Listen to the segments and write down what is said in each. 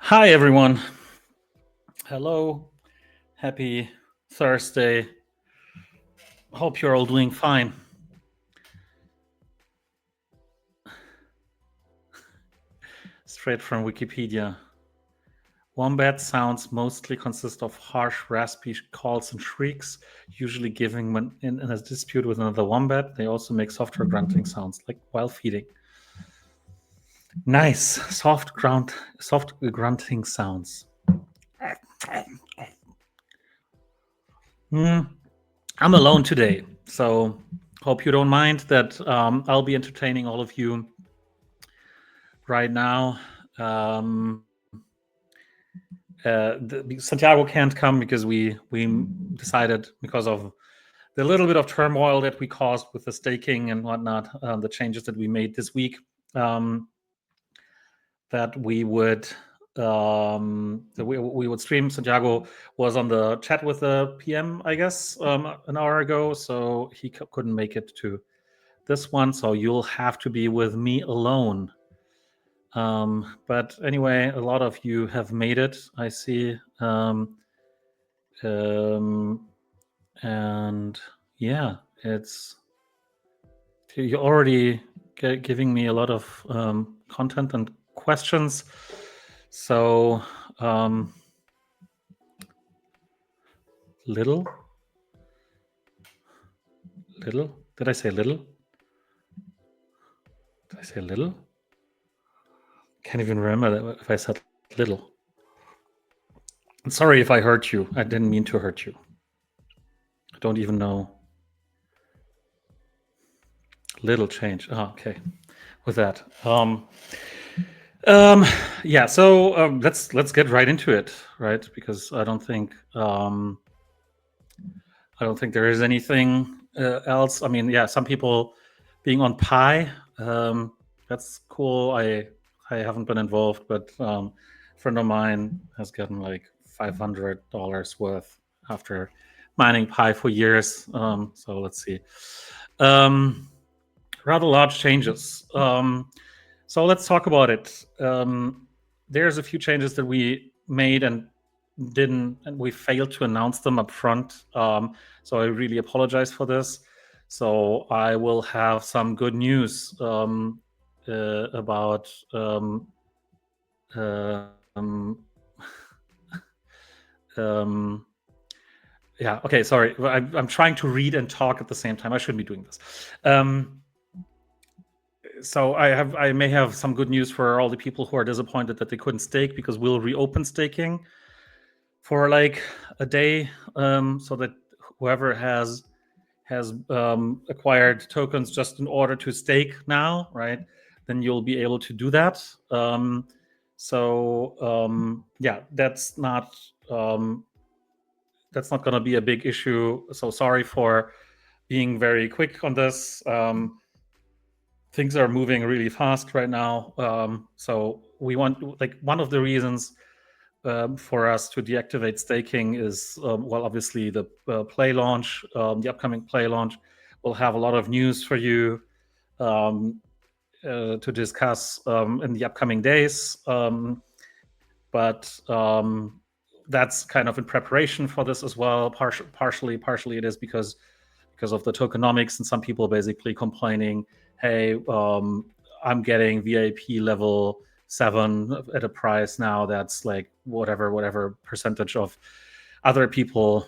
Hi, everyone. Hello. Happy Thursday. Hope you're all doing fine. Straight from Wikipedia. Wombat sounds mostly consist of harsh, raspy calls and shrieks, usually given when in a dispute with another wombat. They also make softer grunting sounds, like while feeding. Nice, soft grunting sounds. I'm alone today, so hope you don't mind that I'll be entertaining all of you right now. Santiago can't come because we decided, because of the little bit of turmoil that we caused with the staking and whatnot, the changes that we made this week, that we would stream. Santiago was on the chat with the PM, I guess, an hour ago, so he couldn't make it to this one. So you'll have to be with me alone. But anyway, a lot of you have made it, I see. And yeah, you're already giving me a lot of content and questions. So little. Did I say little? Did I say little? Can't even remember if I said little. I'm sorry if I hurt you. I didn't mean to hurt you. I don't even know. Little change. Oh, okay. With that. Yeah. So let's get right into it, right? Because I don't think there is anything else. I mean, yeah, some people being on Pi, that's cool. I haven't been involved, but a friend of mine has gotten like $500 worth after mining Pi for years. So let's see. Rather large changes. So let's talk about it. There's a few changes that we made and we failed to announce them up front. So I really apologize for this. So I will have some good news about yeah. Okay. Sorry, I'm trying to read and talk at the same time. I shouldn't be doing this. So I may have some good news for all the people who are disappointed that they couldn't stake, because we'll reopen staking for like a day, so that whoever has acquired tokens just in order to stake now, right, then you'll be able to do that. Yeah, that's not going to be a big issue. So sorry for being very quick on this. Things are moving really fast right now. So we want, like, one of the reasons for us to deactivate staking is, well, obviously the play launch, the upcoming play launch will have a lot of news for you to discuss in the upcoming days. But that's kind of in preparation for this as well. Partially it is because of the tokenomics, and some people basically complaining, hey, I'm getting VIP level 7 at a price now that's like whatever percentage of other people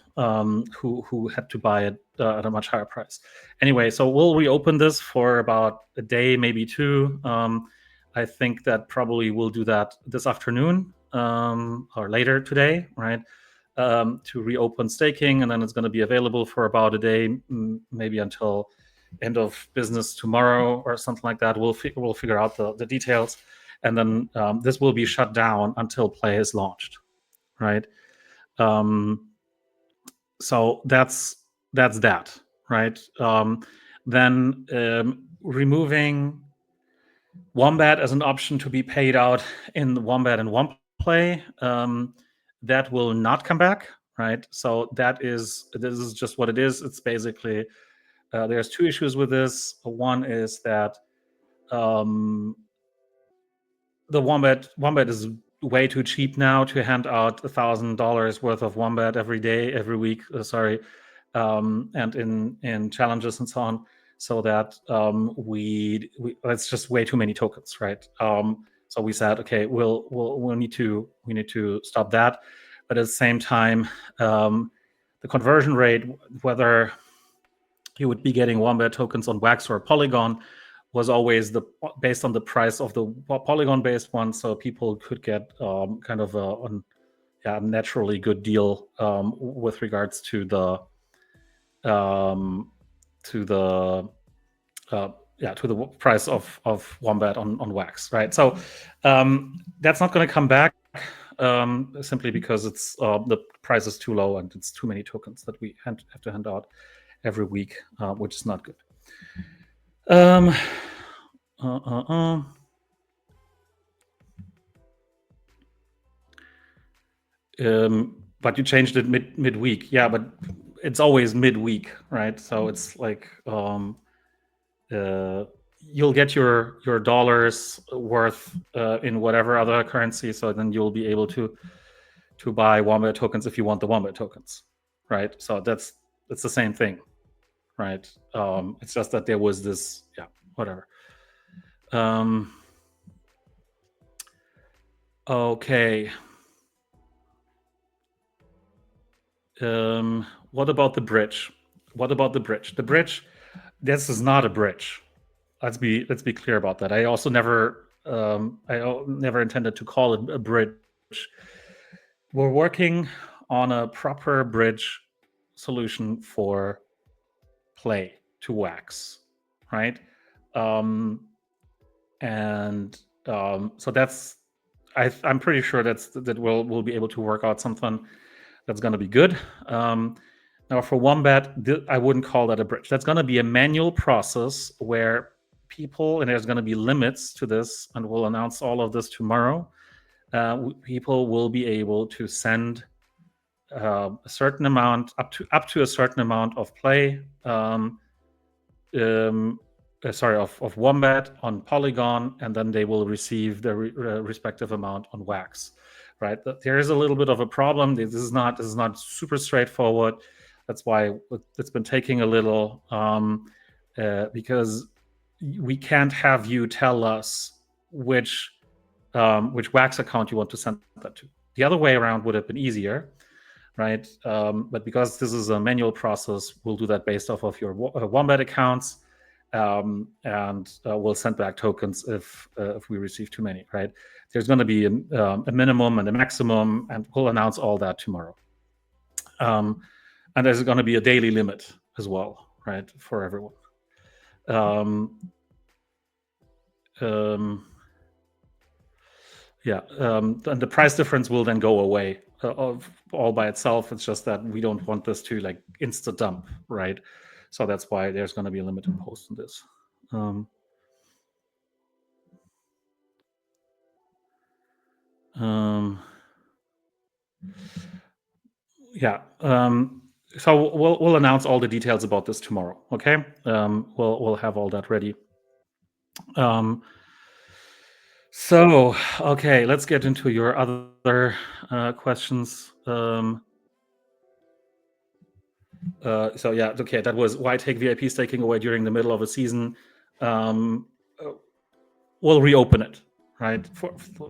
who had to buy it at a much higher price. Anyway, so we'll reopen this for about a day, maybe two. I think that probably we'll do that this afternoon or later today, right? To reopen staking, and then it's going to be available for about a day, maybe until end of business tomorrow or something like that. We'll figure out the details, and then this will be shut down until play is launched, right? So that's that, right? Then removing Wombat as an option to be paid out in the Wombat and Womplay, that will not come back, right? So this is just what it is. It's basically there's two issues with this. One is that the Wombat is way too cheap now to hand out $1,000 worth of wombat every day, every week. And in challenges and so on. So that that's just way too many tokens, right? So we said, okay, we need to stop that, but at the same time, the conversion rate, whether you would be getting wombat tokens on Wax or Polygon, was always based on the price of the Polygon-based one, so people could get kind of a naturally good deal with regards to the price of wombat on Wax, right? So that's not going to come back simply because it's the price is too low and it's too many tokens that we have to hand out every week, which is not good. But you changed it midweek. Yeah, but it's always midweek, right? So it's like you'll get your dollars worth in whatever other currency. So then you'll be able to buy wombat tokens if you want the wombat tokens, right? So it's the same thing, right? It's just that there was this, whatever. Okay. What about the bridge? The bridge. This is not a bridge. Let's be clear about that. I also never intended to call it a bridge. We're working on a proper bridge solution for play to Wax, right? So that's I'm pretty sure that we'll be able to work out something that's going to be good. Now for Wombat, I wouldn't call that a bridge. That's going to be a manual process where people, and there's going to be limits to this, and we'll announce all of this tomorrow. People will be able to send a certain amount, up to a certain amount of play, of Wombat on Polygon, and then they will receive the respective amount on Wax. Right? There is a little bit of a problem. This is not super straightforward. That's why it's been taking a little, because we can't have you tell us which Wax account you want to send that to. The other way around would have been easier, right? But because this is a manual process, we'll do that based off of your Wombat accounts, and we'll send back tokens if we receive too many, right? There's going to be a minimum and a maximum, and we'll announce all that tomorrow. And there's going to be a daily limit as well, right, for everyone. And the price difference will then go away all by itself. It's just that we don't want this to like insta dump, right? So that's why there's going to be a limit imposed on this. So we'll announce all the details about this tomorrow. Okay, we'll have all that ready. So okay, let's get into your other questions. That was why take VIP staking away during the middle of a season. We'll reopen it, right?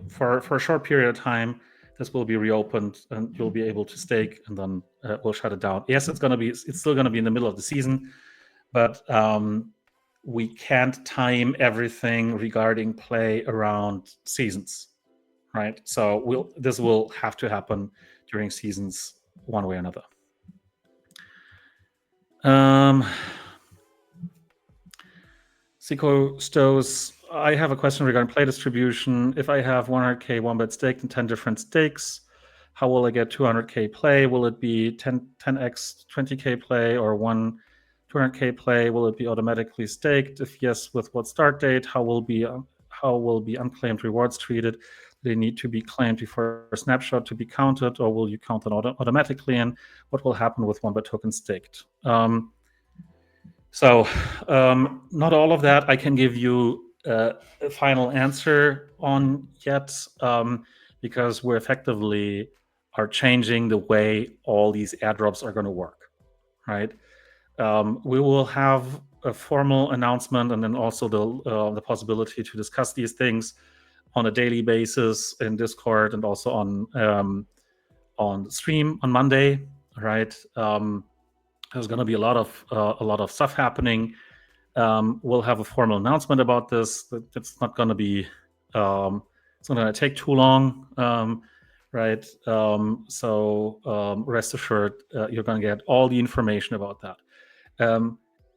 For a short period of time, this will be reopened, and you'll be able to stake, and then we'll shut it down. Yes, it's still gonna be in the middle of the season, but we can't time everything regarding play around seasons, right? So this will have to happen during seasons one way or another. Seco Stows, I have a question regarding play distribution. If I have 100k Wombat staked in 10 different stakes, how will I get 200k play? Will it be 10x 20k play, or 200k play? Will it be automatically staked? If yes, with what start date? How will be unclaimed rewards treated? Do they need to be claimed before a snapshot to be counted, or will you count them automatically? And what will happen with Wombat tokens staked? So not all of that I can give you a final answer on yet, because we're effectively are changing the way all these airdrops are going to work, right? We will have a formal announcement, and then also the possibility to discuss these things on a daily basis in Discord, and also on stream on Monday, right? There's going to be a lot of stuff happening. We'll have a formal announcement about this. It's not going to be it's not going to take too long, right? So rest assured, you're going to get all the information about that.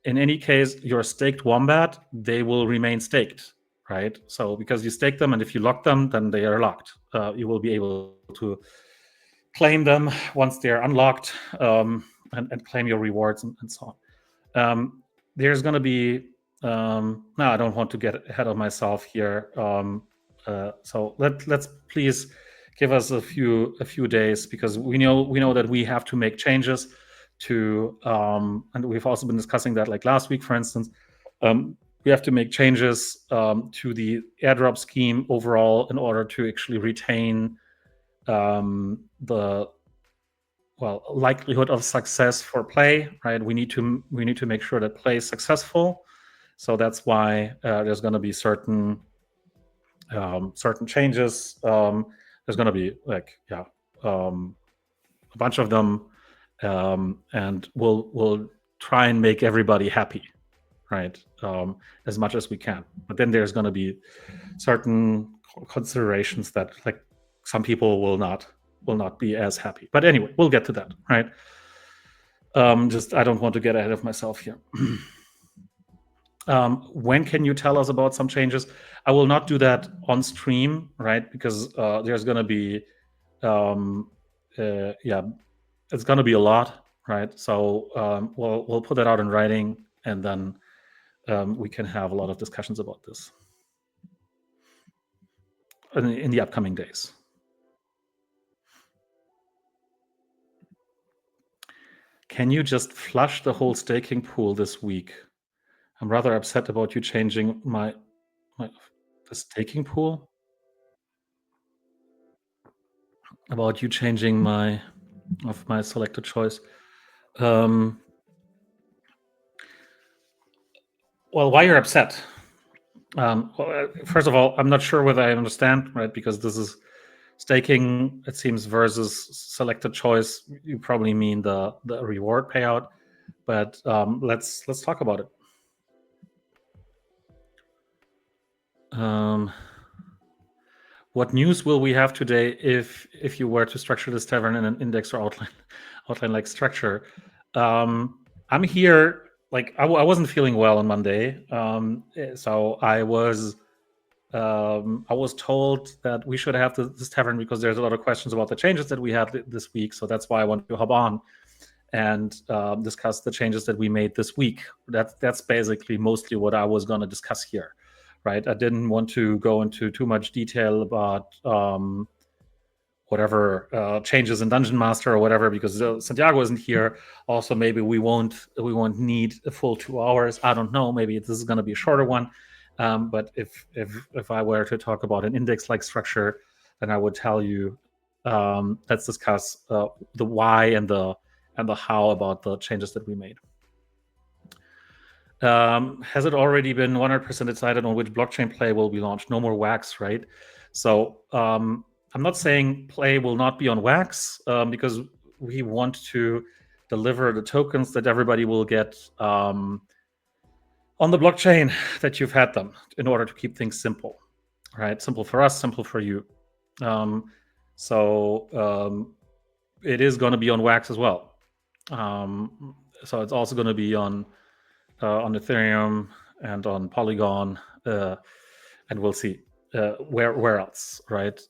In any case, your staked wombat, they will remain staked, right? So because you stake them, and if you lock them, then they are locked. You will be able to claim them once they're unlocked, and claim your rewards, and so on. There's going to be no, I don't want to get ahead of myself here. So let's please give us a few days, because we know that we have to make changes to, and we've also been discussing that, like last week, for instance. We have to make changes to the airdrop scheme overall in order to actually retain the likelihood of success for play, right? We need to make sure that play is successful. So that's why there's going to be certain changes. There's going to be a bunch of them, and we'll try and make everybody happy, right? As much as we can. But then there's going to be certain considerations that, like, some people will not be as happy. But anyway, we'll get to that, right? Just I don't want to get ahead of myself here. When can you tell us about some changes? I will not do that on stream, right? Because there's going to be, it's going to be a lot, right? So we'll put that out in writing, and then we can have a lot of discussions about this in the upcoming days. Can you just flush the whole staking pool this week? I'm rather upset about you changing the staking pool. About you changing my selected choice. Well, why you're upset? First of all, I'm not sure whether I understand, right? Because this is staking, it seems, versus selected choice. You probably mean the reward payout, but let's talk about it. What news will we have today if you were to structure this tavern in an index or outline like structure? I'm here. Like I wasn't feeling well on Monday, so I was told that we should have this tavern because there's a lot of questions about the changes that we had this week. So that's why I wanted to hop on and discuss the changes that we made this week. That's basically mostly what I was going to discuss here, right? I didn't want to go into too much detail about whatever changes in Dungeon Master or whatever, because Santiago isn't here. Also, maybe we won't need a full 2 hours. I don't know. Maybe this is going to be a shorter one. But if I were to talk about an index-like structure, then I would tell you, let's discuss the why and the how about the changes that we made. Has it already been 100% decided on which blockchain play will be launched? No more wax, right? So I'm not saying play will not be on wax, because we want to deliver the tokens that everybody will get on the blockchain that you've had them, in order to keep things simple, right? Simple for us, simple for you. So it is going to be on wax as well. So it's also going to be on Ethereum and on Polygon, and we'll see where else, right?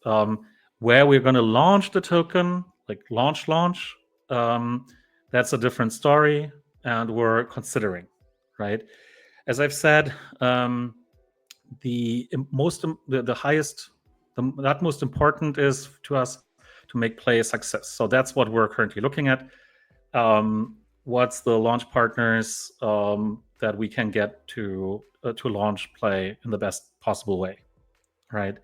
Where we're going to launch the token, like launch, that's a different story, and we're considering, right? As I've said, the most important is to us to make play a success. So that's what we're currently looking at. What's the launch partners that we can get to launch play in the best possible way, right?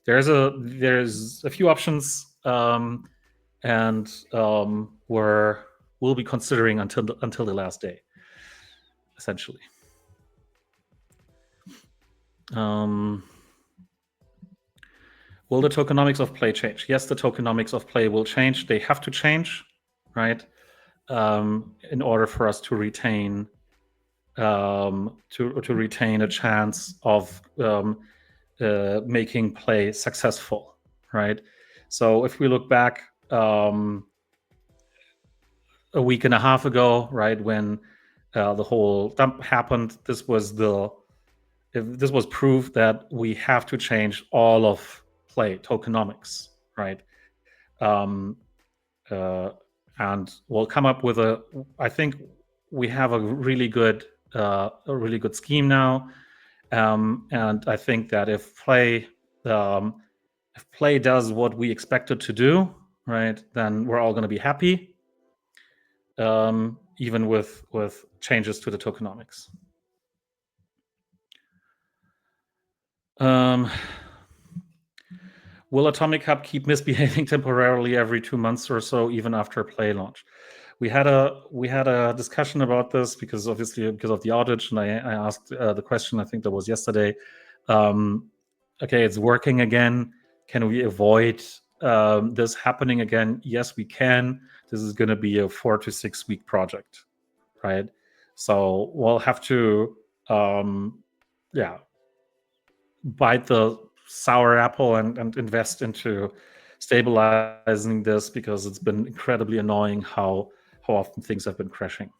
there's a few options, and we'll be considering until the last day, essentially. Will the tokenomics of play change? Yes, the tokenomics of play will change. They have to change, right? In order for us to retain to retain a chance of making play successful, right? So if we look back a week and a half ago, right, when the whole dump happened, this was proof that we have to change all of play tokenomics, right? Um, uh, and we'll come up with I think we have a really good scheme now, and I think that um, if play does what we expect it to do, right, then we're all going to be happy, even with changes to the tokenomics. Will Atomic Hub keep misbehaving temporarily every 2 months or so, even after play launch? We had a discussion about this because obviously because of the outage, and I asked the question. I think that was yesterday. Okay, it's working again. Can we avoid this happening again? Yes, we can. This is going to be a 4 to 6 week project, right? So we'll have to, yeah, bite the sour apple and invest into stabilizing this, because it's been incredibly annoying how often things have been crashing.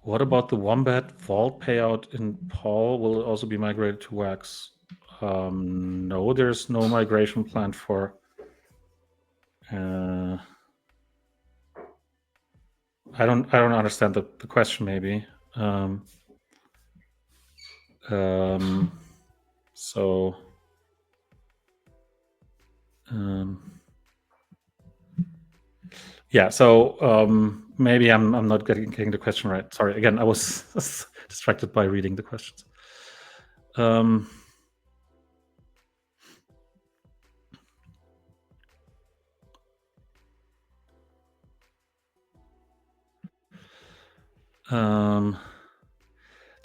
What about the Wombat Vault payout in Paul? Will it also be migrated to Wax? No, there's no migration planned for. I don't understand the question. Maybe. So. Yeah, so maybe I'm not getting the question right. Sorry, again, I was distracted by reading the questions.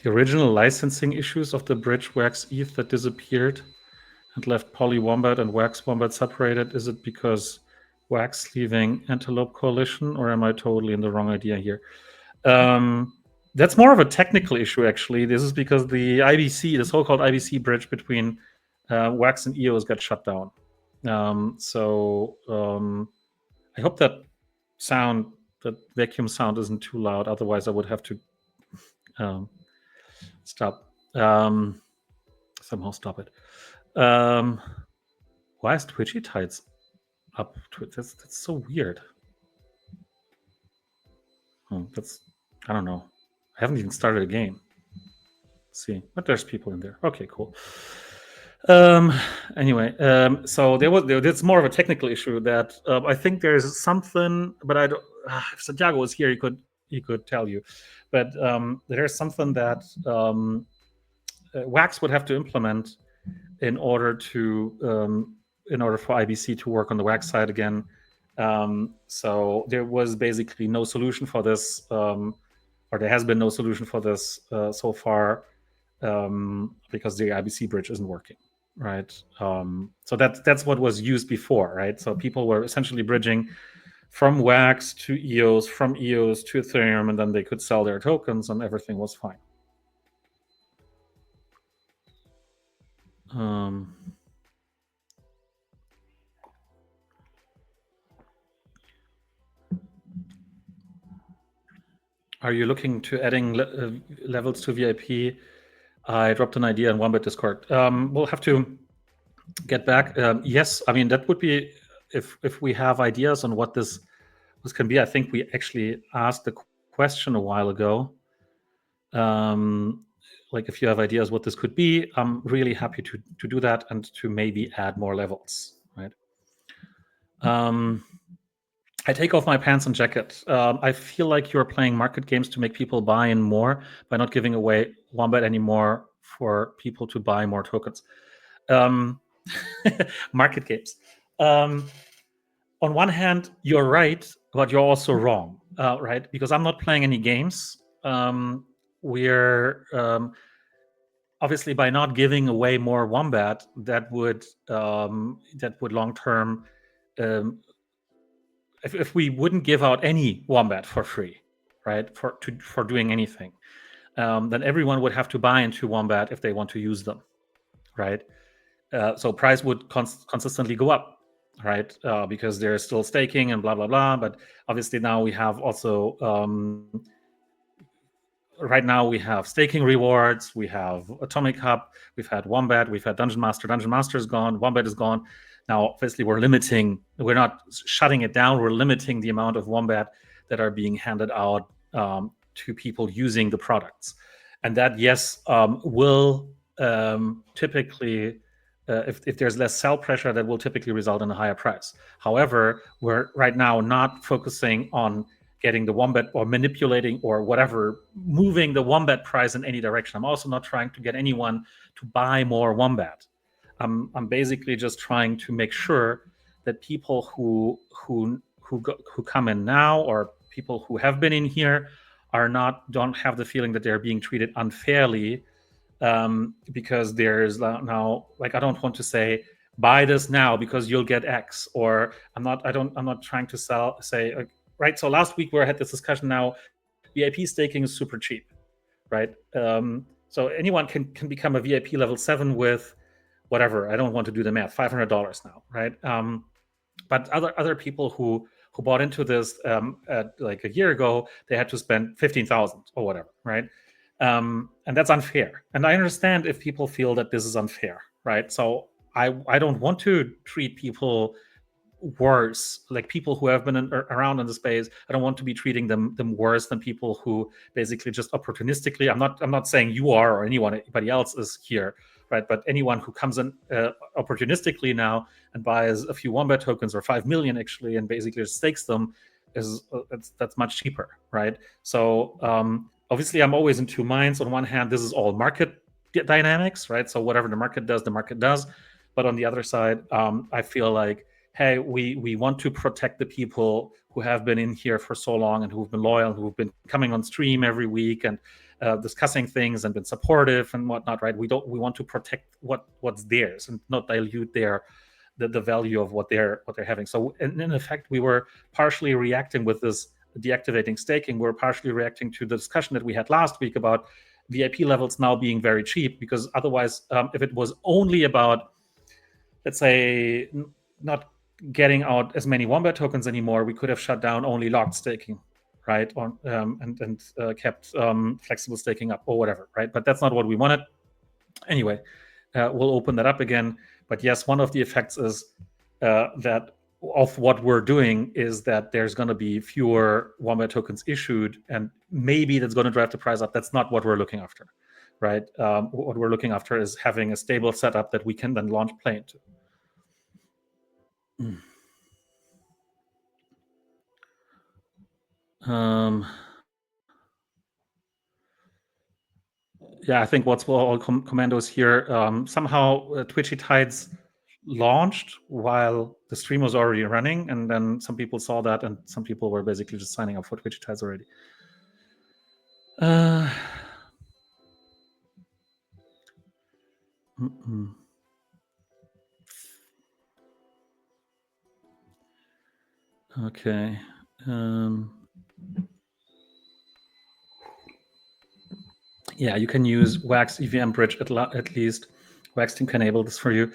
The original licensing issues of the bridge Wax ETH that disappeared and left Poly Wombat and Wax Wombat separated, is it because Wax leaving Antelope Coalition, or am I totally in the wrong idea here? That's more of a technical issue, actually. This is because the IBC, the so-called IBC bridge between Wax and EOS got shut down. So I hope that vacuum sound isn't too loud. Otherwise, I would have to stop. Somehow stop it. Why is Twitchy Tides up? That's so weird. I don't know. I haven't even started a game. Let's see, but there's people in there. Okay, cool. Anyway, so there's more of a technical issue that I think there's something, but I don't. If Santiago was here, he could tell you. But there's something that Wax would have to implement in order for IBC to work on the Wax side again. So there was basically no solution for this, or there has been no solution for this so far, because the IBC bridge isn't working, right? So that's what was used before, right? So people were essentially bridging from Wax to EOS, from EOS to Ethereum, and then they could sell their tokens, and everything was fine. Are you looking to adding levels to VIP? I dropped an idea in Wombat Discord. We'll have to get back. Yes, I mean that would be if we have ideas on what this can be. I think we actually asked the question a while ago. Like if you have ideas what this could be, I'm really happy to do that and to maybe add more levels, right? I take off my pants and jacket. I feel like you're playing market games to make people buy in more by not giving away Wombat anymore for people to buy more tokens. Um, market games. Um, on one hand, you're right, but you're also wrong, right? Because I'm not playing any games. We're obviously by not giving away more Wombat, that would long term, um, if we wouldn't give out any Wombat for free, right, for doing anything, then everyone would have to buy into Wombat if they want to use them, right? So price would consistently go up, right? Because there's still staking and blah blah blah. But obviously now we have also right now we have staking rewards, we have Atomic Hub, we've had Wombat, we've had Dungeon Master. Dungeon Master is gone, Wombat is gone. Now, obviously, we're not shutting it down, we're limiting the amount of Wombat that are being handed out to people using the products. And that, yes, will typically, if there's less sell pressure, that will typically result in a higher price. However, we're right now not focusing on getting the Wombat or manipulating or whatever, moving the Wombat price in any direction. I'm also not trying to get anyone to buy more Wombat. I'm basically just trying to make sure that people who come in now or people who have been in here don't have the feeling that they're being treated unfairly, because there's now, like, I don't want to say buy this now because you'll get X, or I'm not trying to say right. So last week we had this discussion. Now VIP staking is super cheap, right? So anyone can become a VIP level 7 with whatever. I don't want to do the math. $500 now, right? But other people who bought into this at like a year ago, they had to spend 15,000 or whatever, right? And that's unfair. And I understand if people feel that this is unfair, right? So I don't want to treat people worse, like people who have been around in the space. I don't want to be treating them worse than people who basically just opportunistically. I'm not saying you are or anybody else is here, right? But anyone who comes in opportunistically now and buys a few Wombat tokens or 5 million actually, and basically just stakes them, that's much cheaper, right? So obviously, I'm always in two minds. On one hand, this is all market dynamics, right? So whatever the market does, the market does. But on the other side, I feel like, hey, we want to protect the people who have been in here for so long and who've been loyal, who've been coming on stream every week and discussing things and been supportive and whatnot, right? We want to protect what's theirs and not dilute the value of what they're having. So in effect, we were partially reacting with this deactivating staking. We're partially reacting to the discussion that we had last week about VIP levels now being very cheap, because otherwise, if it was only about, let's say, not getting out as many Wombat tokens anymore, we could have shut down only locked staking, right? And kept flexible staking up or whatever, right? But that's not what we wanted. Anyway, we'll open that up again. But yes, one of the effects is that of what we're doing is that there's going to be fewer Wombat tokens issued, and maybe that's going to drive the price up. That's not what we're looking after, right? What we're looking after is having a stable setup that we can then launch play into. Yeah, I think what's all commandos here. Somehow Twitchy Tides launched while the stream was already running, and then some people saw that, and some people were basically just signing up for Twitchy Tides already. Okay. Yeah, you can use Wax EVM Bridge at least. Wax Team can enable this for you.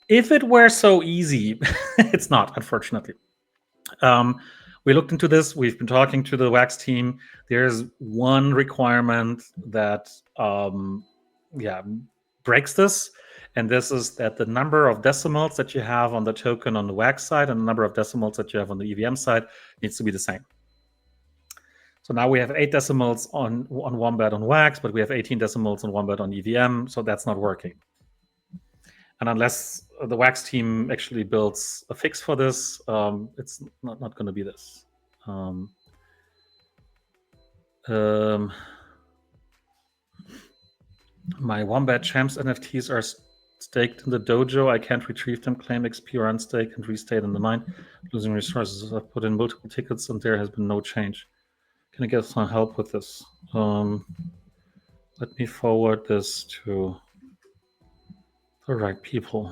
If it were so easy, it's not, unfortunately. We looked into this. We've been talking to the Wax team. There's one requirement that, breaks this, and this is that the number of decimals that you have on the token on the Wax side and the number of decimals that you have on the EVM side needs to be the same. So now we have 8 decimals on Wombat on Wax, but we have 18 decimals on Wombat on EVM, so that's not working. And unless the Wax team actually builds a fix for this, it's not going to be this. My Wombat Champs NFTs are staked in the dojo. I can't retrieve them, claim XP or unstake, and restate in the mine. Losing resources. I've put in multiple tickets and there has been no change. Can I get some help with this? Let me forward this to the right people.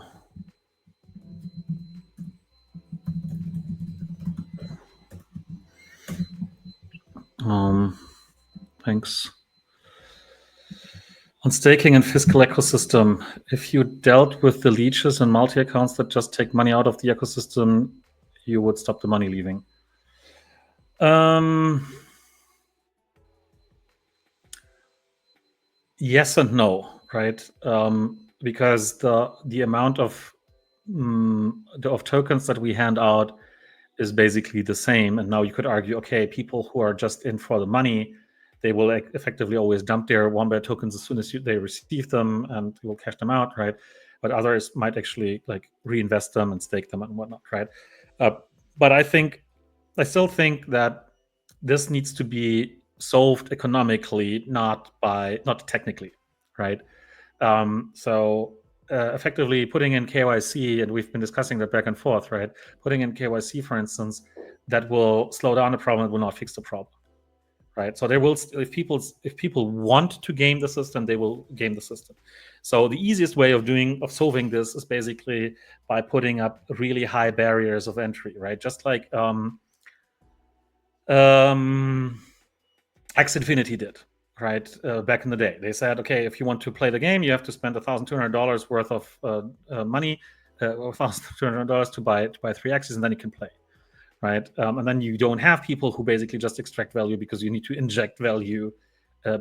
Thanks. On staking and fiscal ecosystem, if you dealt with the leeches and multi-accounts that just take money out of the ecosystem, you would stop the money leaving. Yes and no, right? Because the amount of tokens that we hand out is basically the same. And now you could argue, okay, people who are just in for the money, they will effectively always dump their Wombat tokens as soon as they receive them, and you will cash them out, right? But others might actually like reinvest them and stake them and whatnot, right? But I still think that this needs to be solved economically, not technically, right? Effectively putting in KYC, and we've been discussing that back and forth, right? Putting in KYC, for instance, that will slow down the problem, it will not fix the problem, right? So there will, if people want to game the system, they will game the system. So the easiest way of solving this is basically by putting up really high barriers of entry, right? Just like X Infinity did, right? Back in the day, they said, okay, if you want to play the game, you have to spend $1,200 worth of money, or $1,200 to buy 3 X's, and then you can play, right? And then you don't have people who basically just extract value because you need to inject value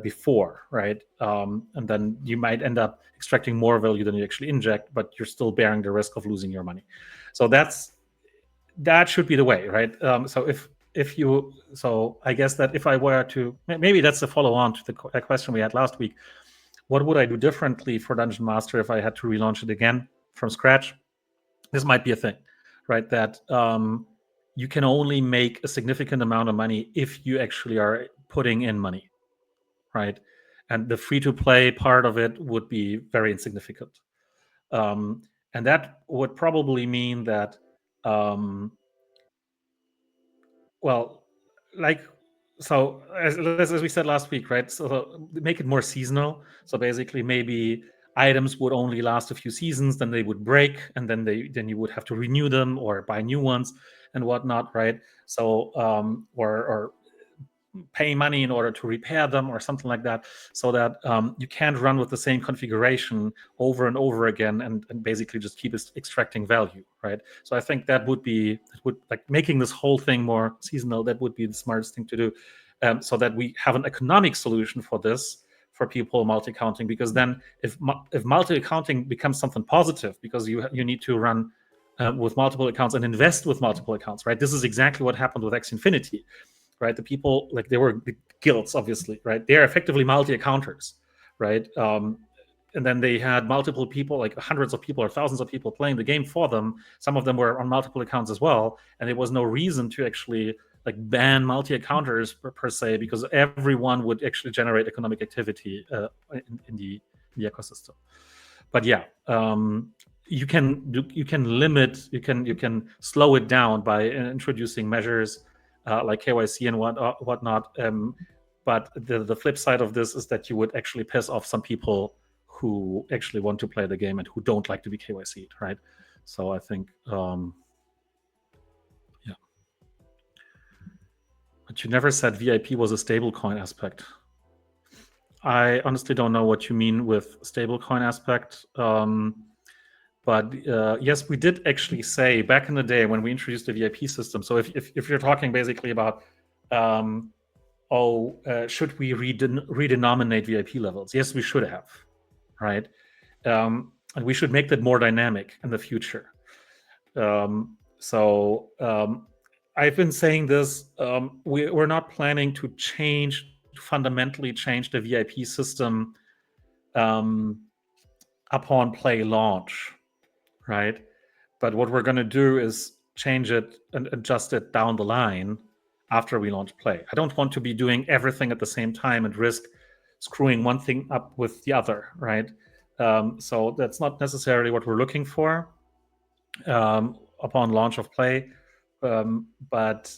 before, right? And then you might end up extracting more value than you actually inject, but you're still bearing the risk of losing your money. So that should be the way, right? So I guess that if I were to, maybe that's a follow-on to the question we had last week. What would I do differently for Dungeon Master if I had to relaunch it again from scratch? This might be a thing, right? That you can only make a significant amount of money if you actually are putting in money, right? And the free-to-play part of it would be very insignificant. And that would probably mean that as we said last week, right? So make it more seasonal. So basically, maybe items would only last a few seasons, then they would break, and then you would have to renew them or buy new ones and whatnot, right? So or pay money in order to repair them or something like that, so that you can't run with the same configuration over and over again and basically just keep extracting value, right? So I think that would like making this whole thing more seasonal. That would be the smartest thing to do, so that we have an economic solution for this, for people multi-accounting. Because then if multi-accounting becomes something positive, because you need to run with multiple accounts and invest with multiple accounts, right? This is exactly what happened with X Infinity, right? The people, like, they were the guilds, obviously, right? They're effectively multi-accounters, right? And then they had multiple people, like hundreds of people or thousands of people playing the game for them. Some of them were on multiple accounts as well, and there was no reason to actually like ban multi-accounters per se, because everyone would actually generate economic activity in the ecosystem. But yeah, you can slow it down by introducing measures like KYC and whatnot. But the flip side of this is that you would actually piss off some people who actually want to play the game and who don't like to be KYC'd, right? So I think, yeah. But you never said VIP was a stablecoin aspect. I honestly don't know what you mean with stablecoin aspect. But yes, we did actually say back in the day when we introduced the VIP system. So if you're talking basically about, should we redenominate VIP levels? Yes, we should have, right? And we should make that more dynamic in the future. I've been saying this. We're not planning to fundamentally change the VIP system upon play launch. right? But what we're going to do is change it and adjust it down the line after we launch Play. I don't want to be doing everything at the same time and risk screwing one thing up with the other, right? So that's not necessarily what we're looking for upon launch of Play. But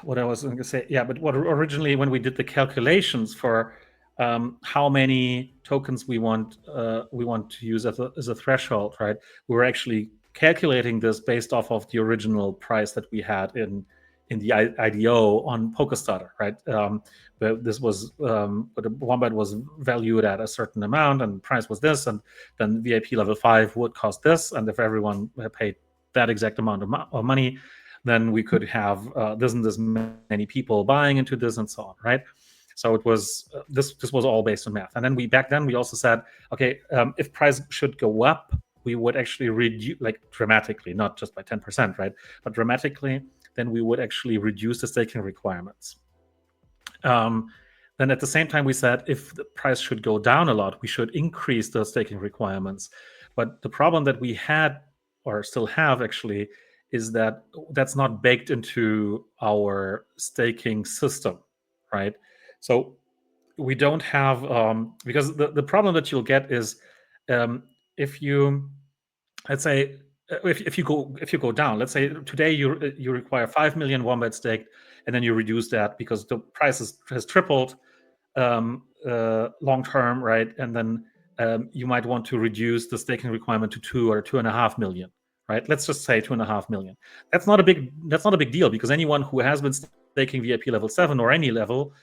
what I was going to say, yeah, but what originally when we did the calculations for how many tokens we want to use as a threshold, right? We were actually calculating this based off of the original price that we had in the IDO on PokerStarter, right? But this was but the Wombat was valued at a certain amount, and price was this, and then VIP level 5 would cost this, and if everyone paid that exact amount of money, then we could have this and this many people buying into this and so on, right? So it was this was all based on math. And then back then we also said, okay, if price should go up, we would actually reduce, like dramatically, not just by 10%, right? But dramatically, then we would actually reduce the staking requirements. Then at the same time, we said if the price should go down a lot, we should increase the staking requirements. But the problem that we had, or still have actually, is that that's not baked into our staking system, right? So we don't have because the problem that you'll get is if you, let's say, if you go down, let's say today you require 5 million Wombat staked, and then you reduce that because the price has tripled long term, right? And then you might want to reduce the staking requirement to 2 or 2.5 million, right? Let's just say 2.5 million. That's not a big deal, because anyone who has been staking VIP level 7 or any level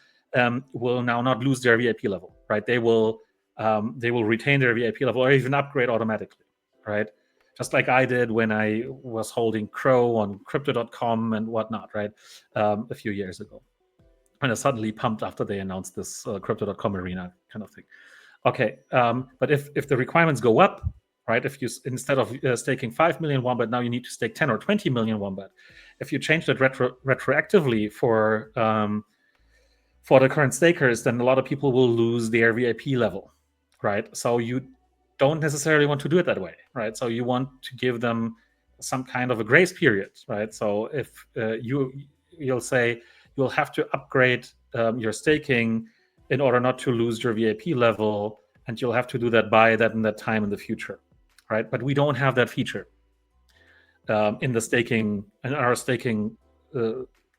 will now not lose their VIP level, right? They will retain their VIP level or even upgrade automatically, right? Just like I did when I was holding Crow on Crypto.com and whatnot, right? A few years ago. And I suddenly pumped after they announced this Crypto.com arena kind of thing. Okay, but if the requirements go up, right? If you, instead of staking 5 million Wombat, now you need to stake 10 or 20 million Wombat. If you change that retroactively for the current stakers, then a lot of people will lose their VIP level, right? So you don't necessarily want to do it that way, right? So you want to give them some kind of a grace period, right? So if you'll say you'll have to upgrade your staking in order not to lose your VIP level, and you'll have to do that by that and that time in the future, right? But we don't have that feature in our staking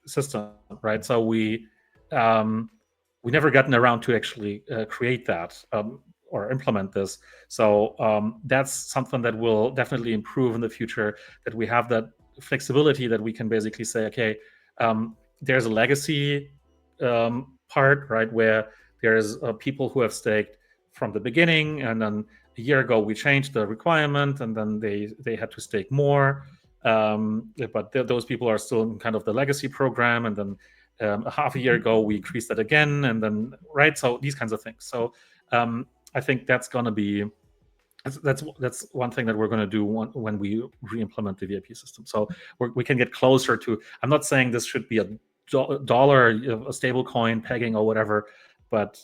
system, right? So we never gotten around to actually create that or implement this. So that's something that will definitely improve in the future, that we have that flexibility that we can basically say, okay, there's a legacy part, right, where there's people who have staked from the beginning, and then a year ago we changed the requirement, and then they had to stake more. But those people are still in kind of the legacy program, and then a half a year ago we increased that again, and then, right, so these kinds of things. So I think that's going to be that's one thing that we're going to do when we re-implement the VIP system. So we can get closer to, I'm not saying this should be a dollar, a stable coin pegging or whatever, but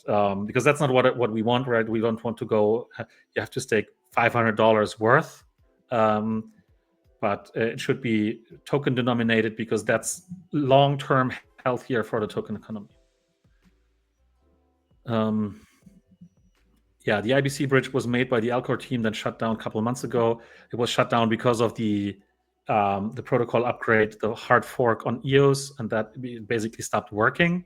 because that's not what we want, right? We don't want to go, you have to stake $500 worth, but it should be token denominated, because that's long-term healthier for the token economy. Yeah, the IBC bridge was made by the Alcor team, then shut down a couple of months ago. It was shut down because of the protocol upgrade, the hard fork on EOS, and that basically stopped working.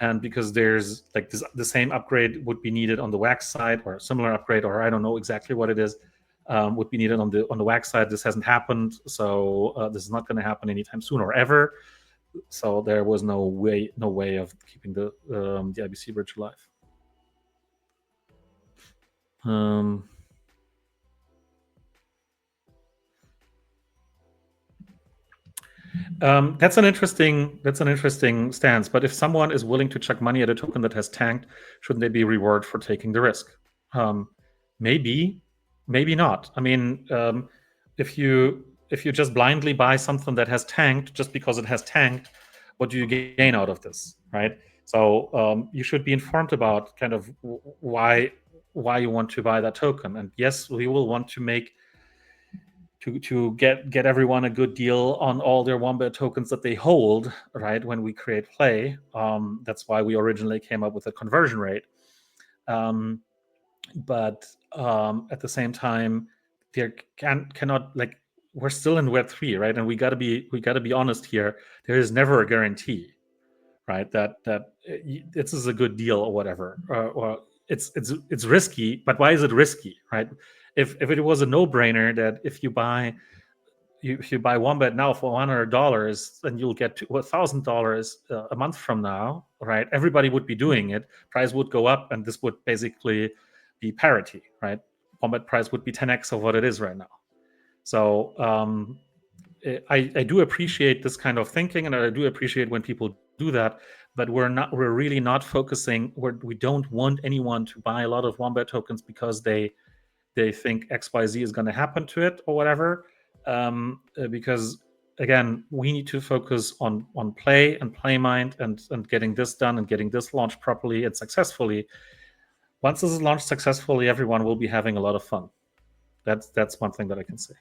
And because there's like the same upgrade would be needed on the wax side, or a similar upgrade, or I don't know exactly what it is, would be needed on the wax side. This hasn't happened, so this is not going to happen anytime soon or ever. So there was no way of keeping the IBC bridge alive. That's an interesting stance. But if someone is willing to chuck money at a token that has tanked, shouldn't they be rewarded for taking the risk? Maybe not. I mean, if you just blindly buy something that has tanked just because it has tanked, what do you gain out of this, right? So you should be informed about kind of why why you want to buy that token. And yes, we will want to make to get everyone a good deal on all their Wombat tokens that they hold, right? When we create play, that's why we originally came up with a conversion rate. But at the same time, there cannot, like, we're still in Web3, right? And we got to be honest here. There is never a guarantee, right? That this is a good deal or whatever, or it's risky. But why is it risky, right? If it was a no brainer that if you buy Wombat now for $100, then you'll get to $1,000 a month from now, right? Everybody would be doing it. Price would go up, and this would basically be parity, right? Wombat price would be 10x of what it is right now. So I do appreciate this kind of thinking, and I do appreciate when people do that. But we're really not focusing. We don't want anyone to buy a lot of Wombat tokens because they think XYZ is going to happen to it or whatever. Because again, we need to focus on play and play mind and getting this done and getting this launched properly and successfully. Once this is launched successfully, everyone will be having a lot of fun. That's one thing that I can say.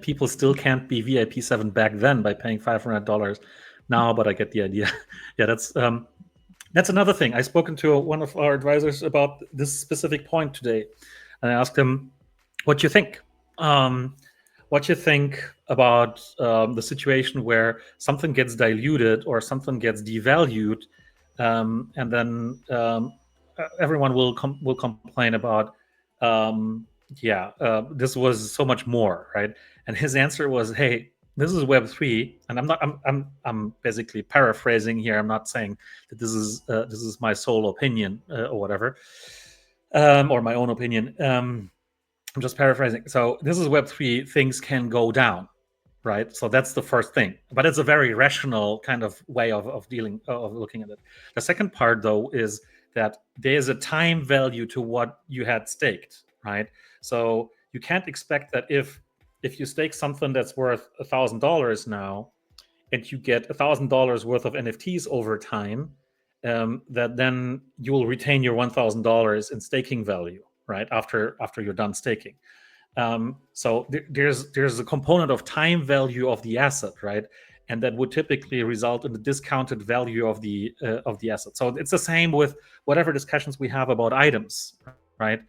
People still can't be VIP 7 back then by paying $500 now, but I get the idea. Yeah, that's another thing. I've spoken to one of our advisors about this specific point today, and I asked him, "What you think? What you think about the situation where something gets diluted or something gets devalued, and then everyone will complain about, this was so much more, right?" And his answer was, "Hey, this is Web3, and I'm basically paraphrasing here. I'm not saying that this is my sole opinion or whatever, or my own opinion. I'm just paraphrasing. So this is Web3. Things can go down, right? So that's the first thing. But it's a very rational kind of way of dealing of looking at it. The second part, though, is that there's a time value to what you had staked, right? So you can't expect that if you stake something that's worth $1,000 now, and you get $1,000 worth of NFTs over time, that then you will retain your $1,000 in staking value, right? After you're done staking. So there's a component of time value of the asset, right? And that would typically result in the discounted value of the asset. So it's the same with whatever discussions we have about items, right?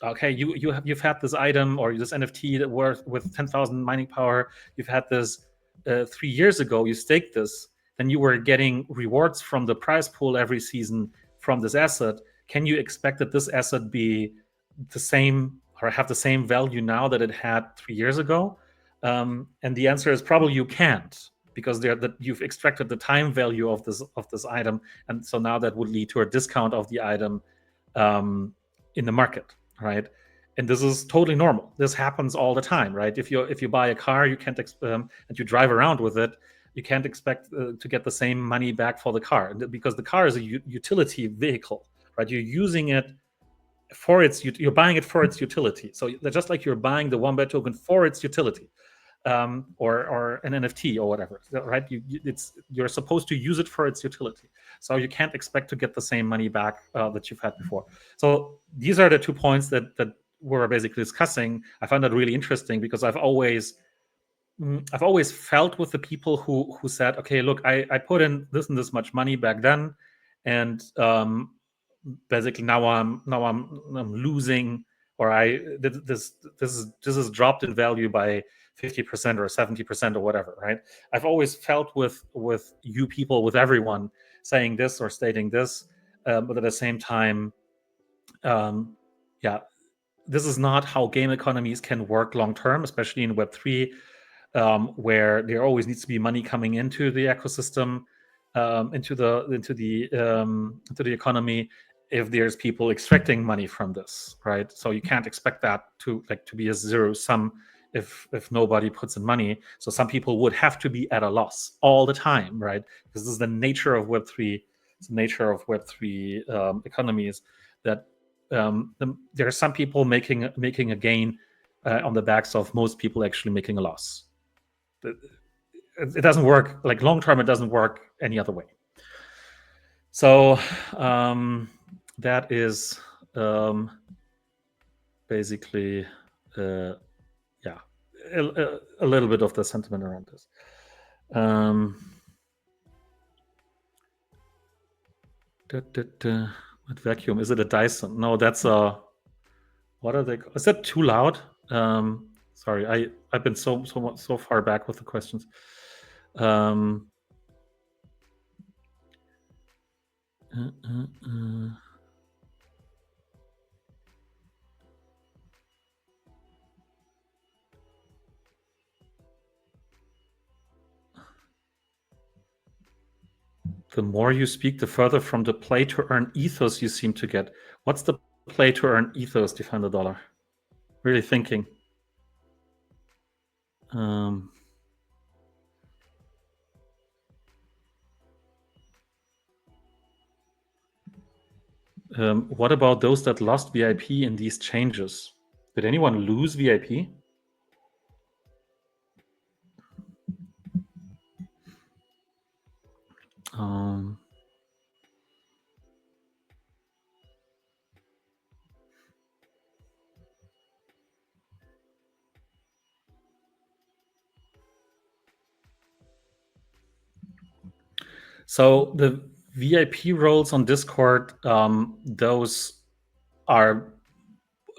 Okay, you've had this item or this NFT that worth with 10,000 mining power. You've had this 3 years ago. You staked this, then you were getting rewards from the prize pool every season from this asset. Can you expect that this asset be the same or have the same value now that it had 3 years ago? And the answer is probably you can't, because you've extracted the time value of this item, and so now that would lead to a discount of the item in the market, right? And this is totally normal. This happens all the time, right? If you buy a car, you can't and you drive around with it, you can't expect to get the same money back for the car, because the car is a utility vehicle, right? You're using it for you're buying it for its utility. So just like you're buying the Wombat token for its utility, or an NFT or whatever, right? You're supposed to use it for its utility. So you can't expect to get the same money back that you've had before. So these are the 2 points that we're basically discussing. I found that really interesting, because I've always felt with the people who said, okay, look, I put in this and this much money back then, and basically now I'm losing, or this is dropped in value by 50% or 70% or whatever, right? I've always felt with you people, with everyone saying this or stating this, but at the same time, this is not how game economies can work long term, especially in Web3, where there always needs to be money coming into the ecosystem, into the economy, if there's people extracting money from this, right? So you can't expect that to be a zero sum if nobody puts in money. So some people would have to be at a loss all the time, right? Because this is the nature of Web3. It's the nature of Web3 economies, that there are some people making a gain on the backs of most people actually making a loss. It doesn't work like long term. It doesn't work any other way. So that is basically, yeah, a little bit of the sentiment around this. What vacuum? Is it a Dyson? No, that's a. What are they? Is that too loud? Sorry, I've been so far back with the questions. Um, The more you speak, the further from the play to earn ethos you seem to get. What's the play to earn ethos, Defend the Dollar? Really thinking. What about those that lost VIP in these changes? Did anyone lose VIP? So the VIP roles on Discord, those are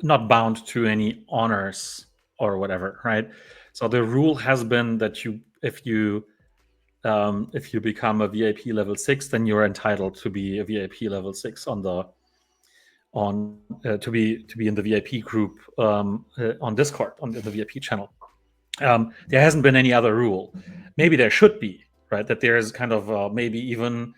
not bound to any honors or whatever, right? So the rule has been that if you become a VIP level 6, then you're entitled to be a VIP level 6 to be in the VIP group on Discord on the VIP channel. There hasn't been any other rule. Maybe there should be, right? That there is kind of maybe even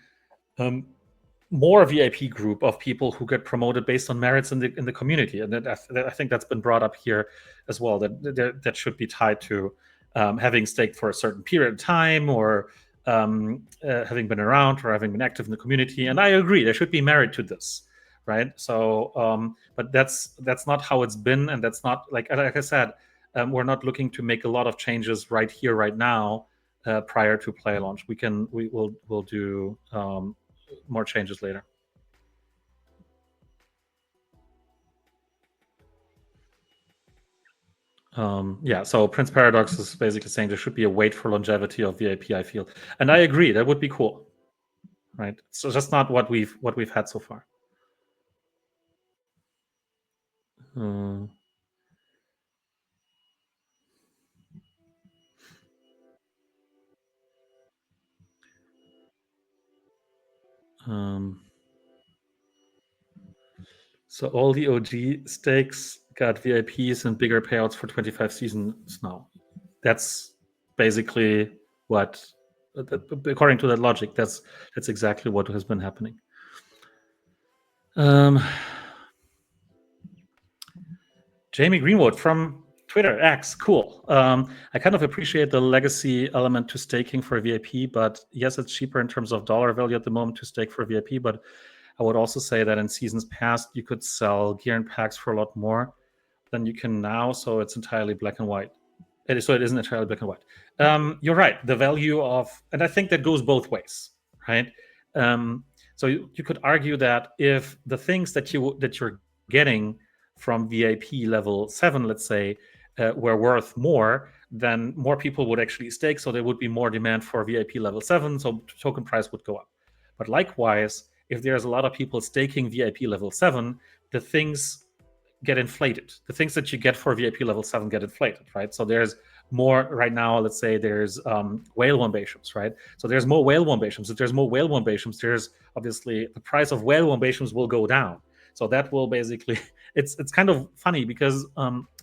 more VIP group of people who get promoted based on merits in the community, and I think that's been brought up here as well. That should be tied to having staked for a certain period of time, or having been around, or having been active in the community. And I agree, there should be merit to this, right? So, but that's not how it's been, and that's not like I said, we're not looking to make a lot of changes right here, right now, prior to play launch. We'll do more changes later. Yeah, so Prince Paradox is basically saying there should be a weight for longevity of VIP, I feel. And I agree, that would be cool. Right? So just not what we've had so far. So all the OG stakes got VIPs and bigger payouts for 25 seasons now. That's basically what, according to that logic, that's exactly what has been happening. Jamie Greenwood from Twitter X, cool. I kind of appreciate the legacy element to staking for VIP, but yes, it's cheaper in terms of dollar value at the moment to stake for VIP. But I would also say that in seasons past, you could sell gear and packs for a lot more than you can now. So it's entirely black and white. It isn't entirely black and white. You're right. The value of, and I think that goes both ways, right? So you could argue that if the things that you're getting from VIP level 7, let's say, were worth more, then more people would actually stake. So there would be more demand for VIP level 7. So token price would go up. But likewise, if there's a lot of people staking VIP level 7, the things get inflated. The things that you get for VIP level 7 get inflated, right? So there's more right now. Let's say there's whale wombations, right? So there's more whale wombations. If there's more whale wombations, there's obviously the price of whale wombations will go down. So that will basically, it's kind of funny because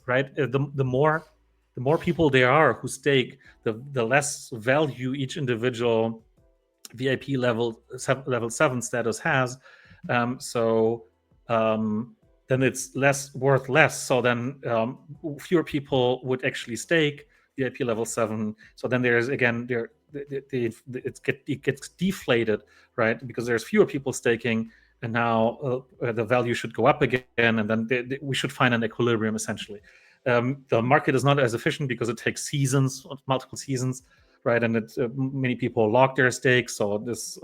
right, the more people there are who stake, the less value each individual VIP level 7 status has. Then it's worth less. So then fewer people would actually stake VIP level 7. So then there's again it gets deflated, right? Because there's fewer people staking, and now the value should go up again, and then we should find an equilibrium essentially. The market is not as efficient because it takes seasons, multiple seasons, right? And many people lock their stakes, so this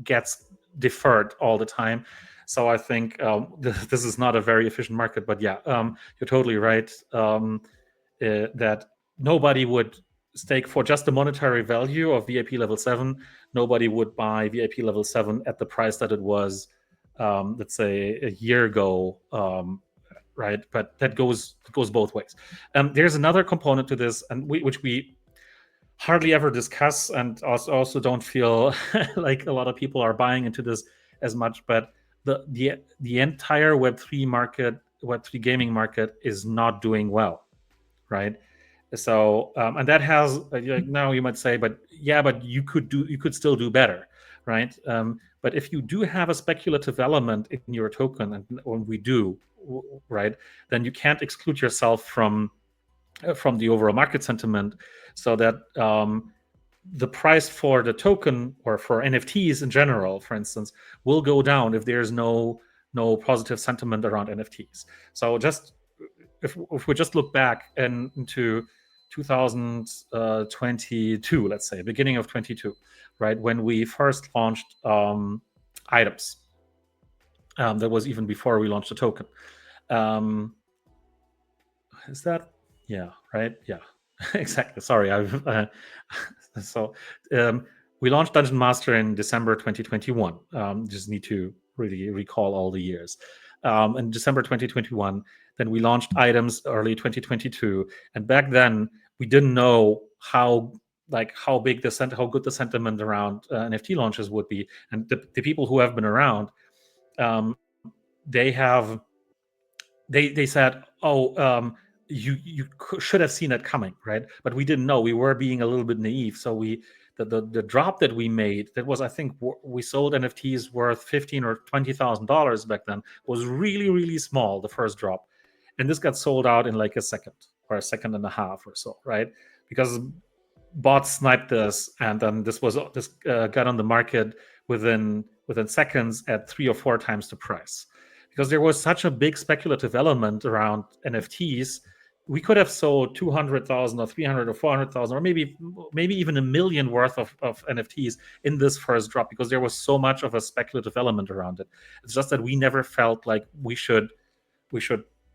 gets deferred all the time. So I think this is not a very efficient market. But yeah, you're totally right that nobody would stake for just the monetary value of VIP level 7. Nobody would buy VIP level 7 at the price that it was, let's say, a year ago. Right, but that goes both ways. There's another component to this, and which we hardly ever discuss, and also don't feel like a lot of people are buying into this as much. But the entire Web3 market, Web3 gaming market, is not doing well, right? So and that has now you might say, but yeah, but you could still do better, right? But if you do have a speculative element in your token, and when we do, right, then you can't exclude yourself from the overall market sentiment, so that the price for the token or for NFTs in general, for instance, will go down if there's no positive sentiment around NFTs. So just if we just look back into 2022, let's say beginning of 22, right, when we first launched items, that was even before we launched the token. Is that, yeah, right, yeah. Exactly, sorry, I've so we launched Dungeon Master in December 2021. Just need to really recall all the years. In December 2021, then we launched items early 2022, and back then we didn't know how big how good the sentiment around NFT launches would be. And the people who have been around, they have they said, oh, you should have seen it coming, right? But we didn't know. We were being a little bit naive. So the drop that we made, that was, I think we sold NFTs worth $15,000 or $20,000 back then, was really, really small, the first drop. And this got sold out in like a second or a second and a half or so, right? Because bots sniped this, and then this got on the market within seconds at 3 or 4 times the price. Because there was such a big speculative element around NFTs, we could have sold 200,000 or 300 or 400,000 or maybe even a million worth of NFTs in this first drop, because there was so much of a speculative element around it. It's just that we never felt like we should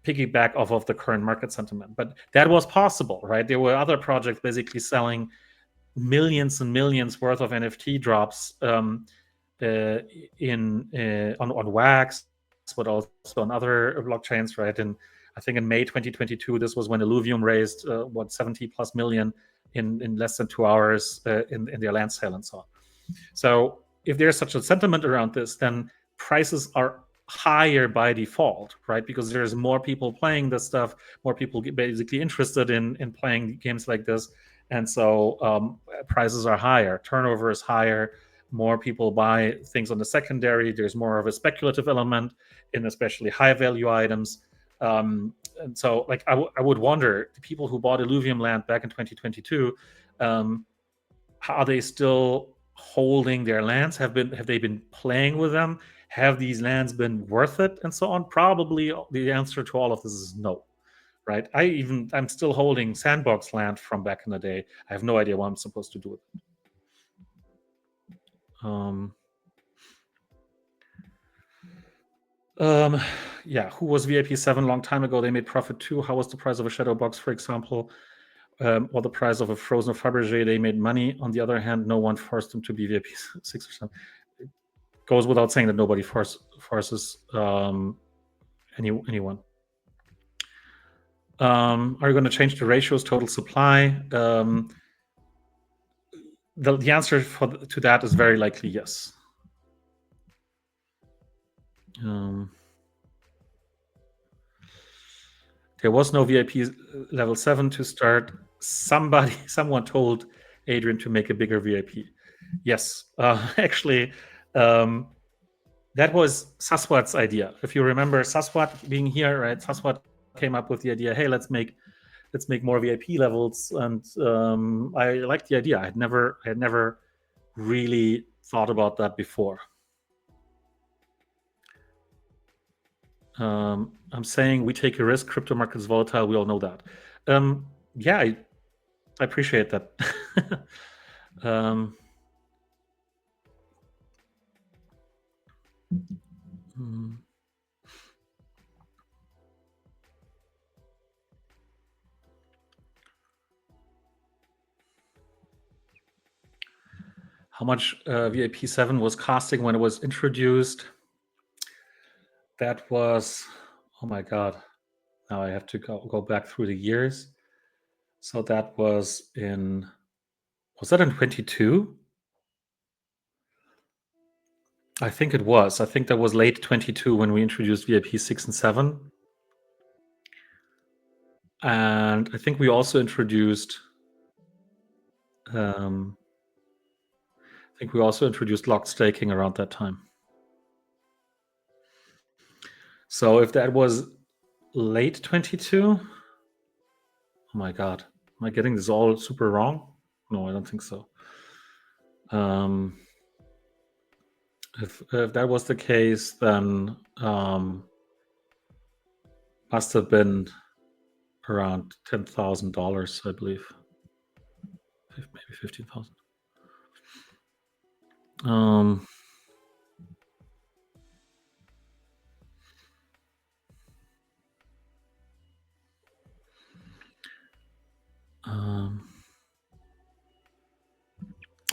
piggyback off of the current market sentiment. But that was possible, right? There were other projects basically selling millions and millions worth of NFT drops on Wax, but also on other blockchains, right? And I think in May 2022, this was when Illuvium raised 70 plus million in less than 2 hours in their land sale and so on. So if there's such a sentiment around this, then prices are higher by default, right? Because there's more people playing this stuff, more people get basically interested in playing games like this, and so prices are higher, turnover is higher, more people buy things on the secondary, there's more of a speculative element in especially high value items. And so like I would wonder, the people who bought Illuvium land back in 2022, are they still holding their lands? Have they been playing with them? Have these lands been worth it, and so on? Probably the answer to all of this is no, right? I'm still holding Sandbox land from back in the day. I have no idea what I'm supposed to do with it. Yeah, who was VIP 7 a long time ago? They made profit too. How was the price of a shadow box, for example, or the price of a frozen Fabergé? They made money. On the other hand, no one forced them to be VIP 6 or 7. It goes without saying that nobody forces anyone. Are you going to change the ratios, total supply? The answer to that is very likely yes. There was no VIP level 7 to start. Someone told Adrian to make a bigger VIP. Yes, actually, that was Saswat's idea. If you remember Saswat being here, right? Saswat came up with the idea, hey, let's make more VIP levels, and I liked the idea. I had never really thought about that before. I'm saying we take a risk. Crypto market's volatile. We all know that. Yeah, I appreciate that. um, hmm. How much VIP 7 was costing when it was introduced? That was, oh my god. Now I have to go back through the years. So that was that in 22? I think it was. I think that was late 22 when we introduced VIP 6 and 7. And I think we also introduced locked staking around that time. So if that was late 22, oh my god. Am I getting this all super wrong? No, I don't think so. If that was the case, then must have been around $10,000, I believe. Maybe 15,000.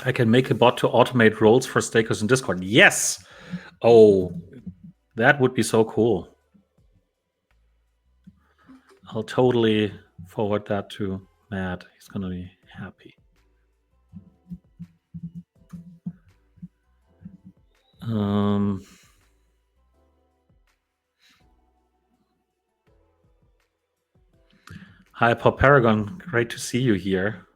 I can make a bot to automate roles for stakers in Discord. Yes. Oh, that would be so cool. I'll totally forward that to Matt. He's going to be happy. Hi, Pop Paragon. Great to see you here.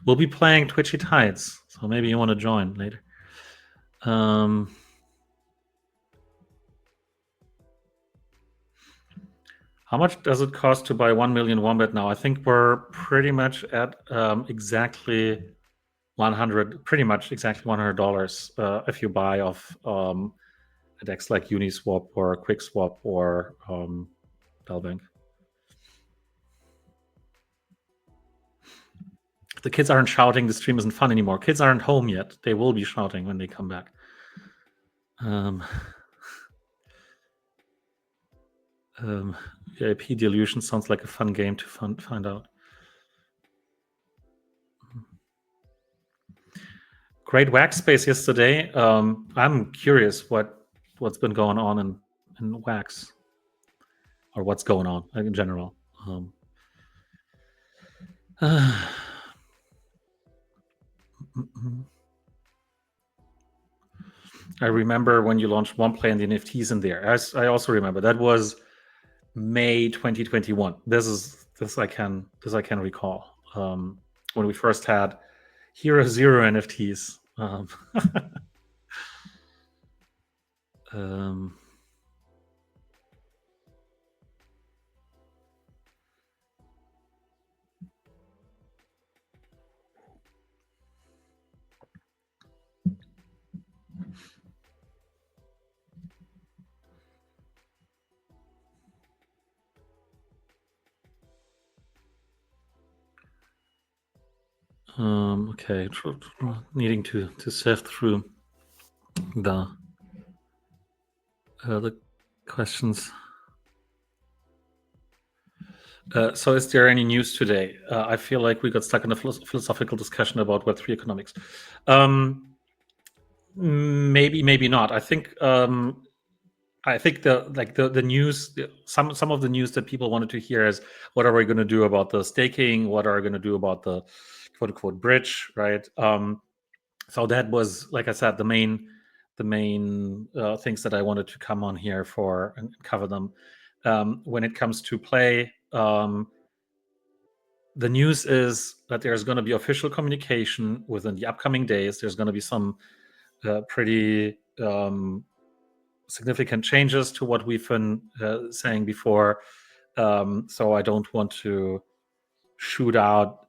We'll be playing Twitchy Tides, so maybe you want to join later. How much does it cost to buy 1 million Wombat now? I think we're pretty much at exactly $100 if you buy off a DEX like Uniswap or QuickSwap or Bellbank. The kids aren't shouting. The stream isn't fun anymore. Kids aren't home yet. They will be shouting when they come back. VIP Delusion sounds like a fun game to find out. Great wax space yesterday. I'm curious what's been going on in wax, or what's going on in general. I remember when you launched OnePlay and the NFTs in there. I also remember that was May 2021. This I can recall. When we first had Hero Zero NFTs. Okay, needing to sift through the questions. So is there any news today? I feel like we got stuck in a philosophical discussion about Web3 economics. Maybe not. I think the news, some of the news that people wanted to hear is, what are we going to do about the staking? What are we going to do about the quote unquote bridge, right? So that was, like I said, the main things that I wanted to come on here for and cover them. When it comes to play, the news is that there's going to be official communication within the upcoming days. There's going to be some pretty significant changes to what we've been saying before. So I don't want to shoot out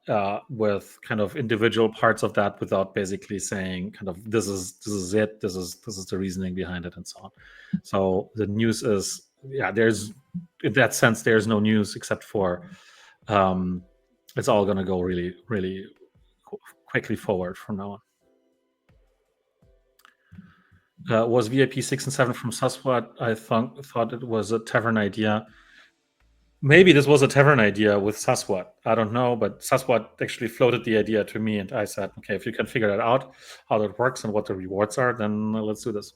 with kind of individual parts of that without basically saying kind of this is it, this is the reasoning behind it, and so on. So the news is yeah, there's in that sense there's no news except for um, it's all going to go really really quickly forward from now on. Was VIP 6 and 7 from Sasquatch? I thought it was a Tavern idea. Maybe this was a Tavern idea with Sasquatch. I don't know, but Sasquatch actually floated the idea to me, and I said, okay, if you can figure that out, how that works and what the rewards are, then let's do this.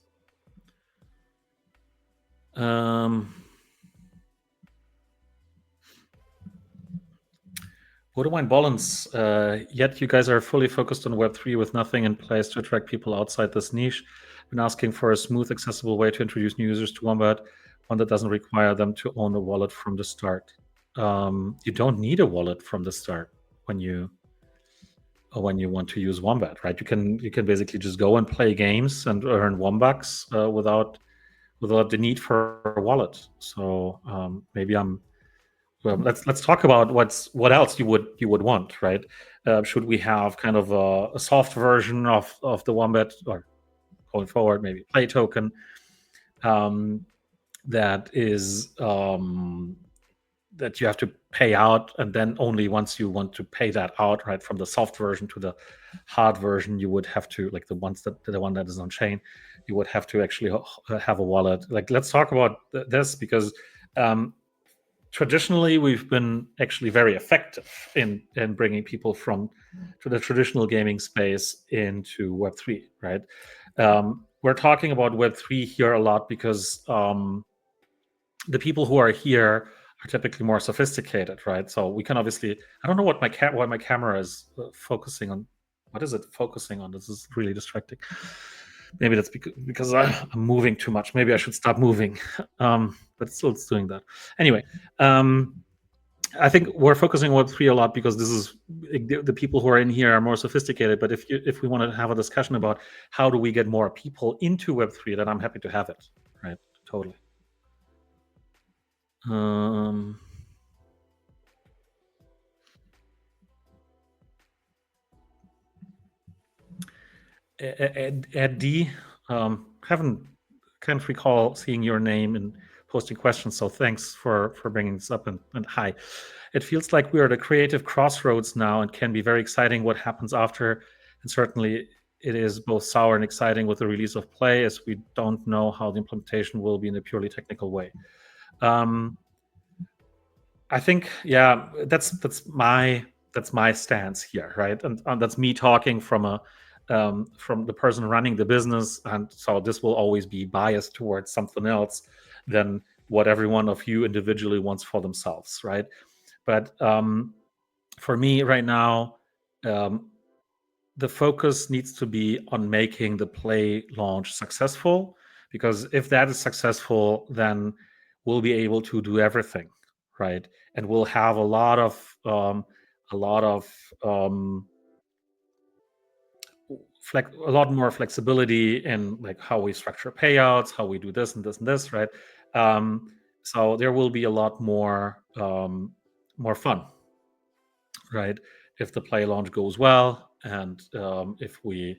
What do I balance? Yet you guys are fully focused on Web3 with nothing in place to attract people outside this niche. Been asking for a smooth, accessible way to introduce new users to Wombat, one that doesn't require them to own a wallet from the start. You don't need a wallet from the start when you want to use Wombat, right? You can basically just go and play games and earn Wombats without the need for a wallet. So maybe I'm well, let's talk about what else you would want, right? Should we have kind of a soft version of the Wombat, or going forward, maybe play token um, that is that you have to pay out, and then only once you want to pay that out, right, from the soft version to the hard version, you would have to, like the one that is on chain, you would have to actually have a wallet. Like, let's talk about this because traditionally we've been actually very effective in bringing people from to the traditional gaming space into Web3, right? We're talking about Web3 here a lot because the people who are here are typically more sophisticated, right? So we can obviously, I don't know what why my camera is focusing on. What is it focusing on? This is really distracting. Maybe that's because I'm moving too much. Maybe I should stop moving. But still, it's doing that. Anyway, I think we're focusing on Web3 a lot because this is the people who are in here are more sophisticated. But if we want to have a discussion about how do we get more people into Web3, then I'm happy to have it. Right? Totally. Ed D, can't recall seeing your name and posting questions, so thanks for bringing this up, and hi. It feels like we are at a creative crossroads now and can be very exciting what happens after, and certainly it is both sour and exciting with the release of Play, as we don't know how the implementation will be in a purely technical way. I think, yeah, that's my stance here, right? And that's me talking from the person running the business, and so this will always be biased towards something else than what every one of you individually wants for themselves, right? But for me right now, the focus needs to be on making the Play launch successful, because if that is successful, then we'll be able to do everything, right? And we'll have a lot of um, a lot more flexibility in like how we structure payouts, how we do this and this and this, right? So there will be a lot more more fun, right? If the Play launch goes well, and if the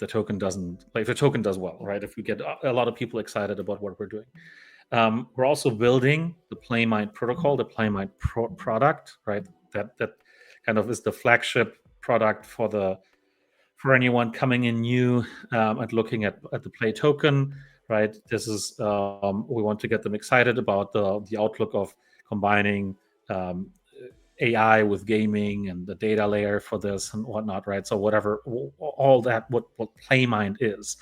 token doesn't, like, if the token does well, right? If we get a lot of people excited about what we're doing. We're also building the PlayMind protocol, the PlayMind product, right? That kind of is the flagship product for anyone coming in new and looking at the Play token, right? This is we want to get them excited about the outlook of combining AI with gaming and the data layer for this and whatnot, right? So whatever, all that, what PlayMind is,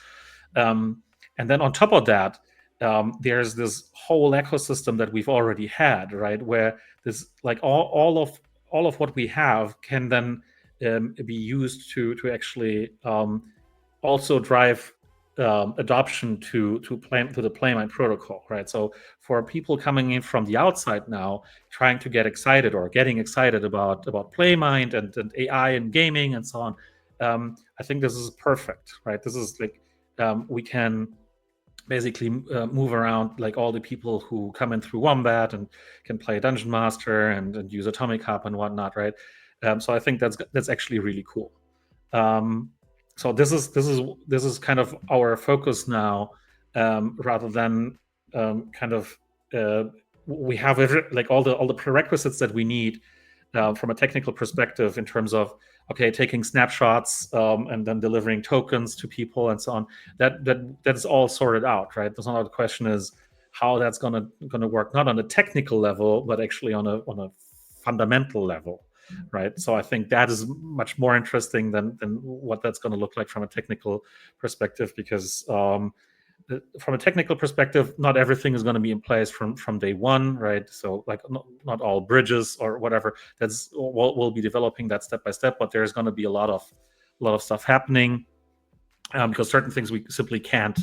and then on top of that, there's this whole ecosystem that we've already had, right? Where this, like, all of what we have can then be used to actually also drive adoption to the PlayMind protocol, right? So for people coming in from the outside now, trying to get excited or getting excited about PlayMind and AI and gaming and so on, I think this is perfect, right? This is like we can basically move around like all the people who come in through Wombat and can play Dungeon Master and use Atomic Hub and whatnot, right? So I think that's actually really cool. So this is kind of our focus now, rather than kind of we have like all the prerequisites that we need from a technical perspective in terms of okay, taking snapshots and then delivering tokens to people and so on. That is all sorted out, right? The only question is how that's gonna work, not on a technical level, but actually on a fundamental level, right? So I think that is much more interesting than what that's going to look like from a technical perspective, because from a technical perspective, not everything is going to be in place from day one, right? So like not all bridges or whatever. We'll be developing that step by step, but there's going to be a lot of stuff happening because certain things we simply can't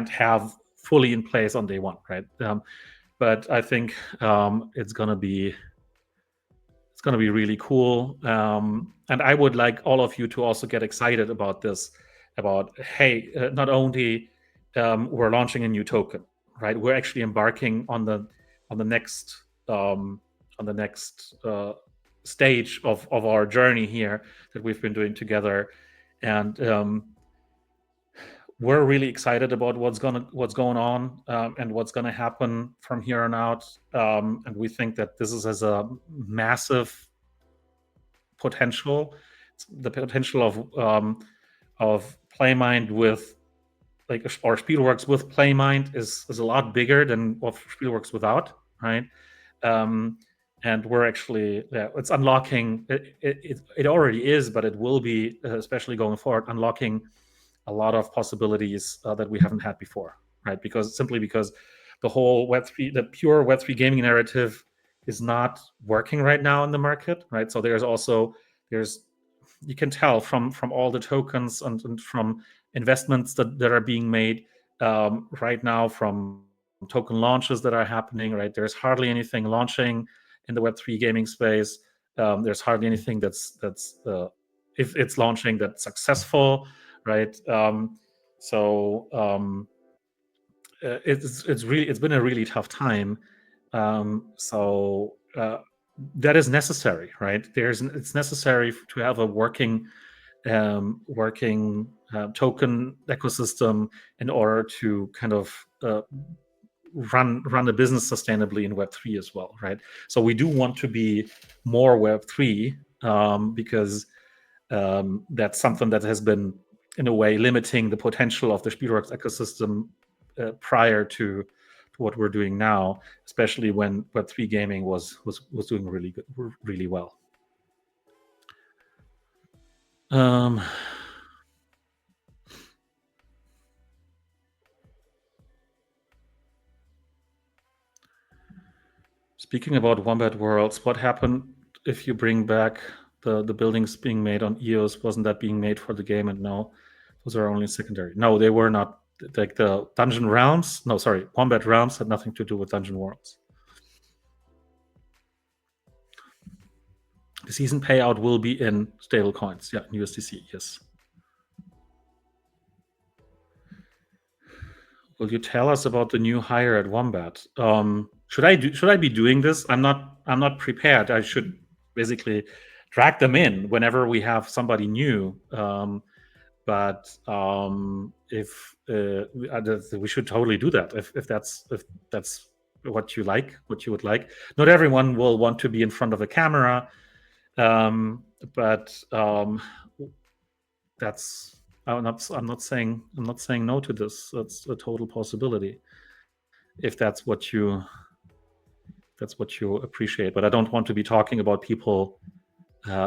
have fully in place on day one, right? But I think it's going to be really cool. And I would like all of you to also get excited about this, about, hey, not only we're launching a new token, right? We're actually embarking on the next stage of our journey here that we've been doing together. And we're really excited about what's going on and what's going to happen from here on out. And we think that this has a massive potential. The potential of Playmind with like or Spielworks with Playmind is a lot bigger than of Spielworks without, right? And we're actually it's unlocking. It already is, but it will be, especially going forward, unlocking a lot of possibilities that we haven't had before, right? Because the whole Web3, the pure Web3 gaming narrative is not working right now in the market, right? So there's you can tell from all the tokens and from investments that are being made right now, from token launches that are happening, right? There's hardly anything launching in the Web3 gaming space. There's hardly anything that's if it's launching, that's successful, right? So it's been a really tough time. So that is necessary, right? It's necessary to have a working token ecosystem in order to kind of run a business sustainably in Web3 as well, right? So we do want to be more Web3 because that's something that has been, in a way, limiting the potential of the Spielworks ecosystem prior to what we're doing now, especially when Web3 gaming was doing really well. Speaking about Wombat Worlds, what happened if you bring back the buildings being made on EOS? Wasn't that being made for the game? And no, those are only secondary. No, they were not. Like the Dungeon Realms. No, sorry, Wombat Realms had nothing to do with Dungeon Worlds. The season payout will be in stable coins. Yeah, in USDC. Yes. Will you tell us about the new hire at Wombat? Should I be doing this? I'm not prepared. I should basically drag them in whenever we have somebody new. But if we should totally do that, if that's what you would like. Not everyone will want to be in front of a camera, but that's I'm not saying no to this. That's a total possibility if that's what you appreciate. But I don't want to be talking about people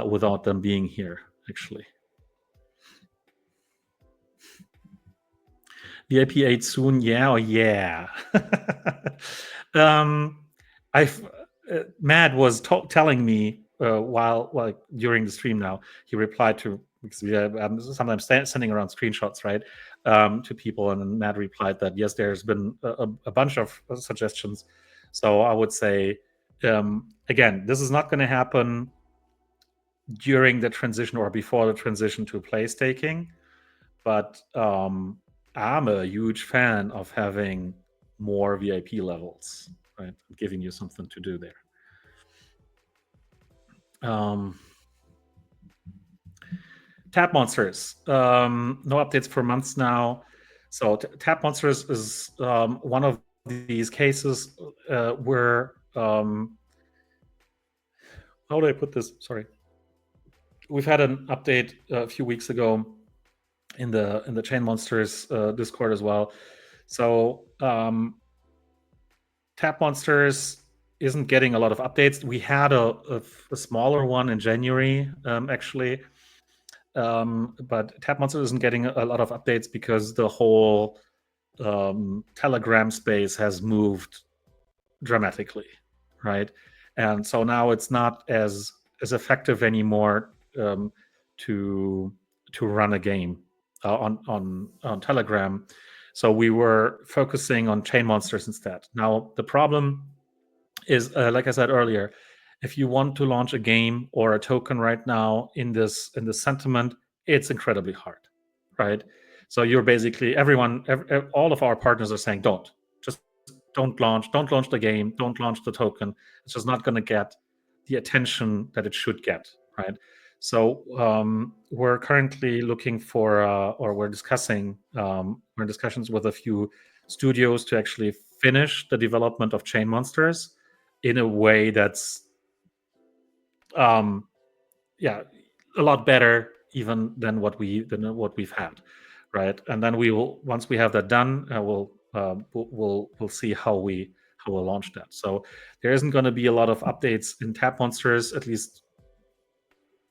without them being here, actually. VIP 8 soon, yeah or yeah. Matt was telling me while during the stream now, he replied to, because I'm sometimes sending around screenshots, right, to people, and Matt replied that yes, there's been a bunch of suggestions. So I would say, again, this is not going to happen during the transition or before the transition to play staking, but I'm a huge fan of having more VIP levels, right? Giving you something to do there. Tap Monsters. No updates for months now. So Tap Monsters is one of these cases were how do I put this? Sorry, we've had an update a few weeks ago in the Chain Monsters Discord as well. So Tap Monsters isn't getting a lot of updates. We had a smaller one in January, actually, but Tap Monsters isn't getting a lot of updates because the whole Telegram space has moved dramatically, right? And so now it's not as effective anymore to run a game on Telegram. So we were focusing on Chain Monsters instead. Now the problem is, like I said earlier, if you want to launch a game or a token right now in this sentiment, it's incredibly hard, right? So you're basically all of our partners are saying just don't launch the game, don't launch the token. It's just not going to get the attention that it should get, right? So we're currently looking for, or we're in discussions with a few studios to actually finish the development of Chain Monsters in a way that's, yeah, a lot better even than what we've had, right? And then we will, once we have that done, we'll see how we'll launch that. So there isn't going to be a lot of updates in Tap Monsters, at least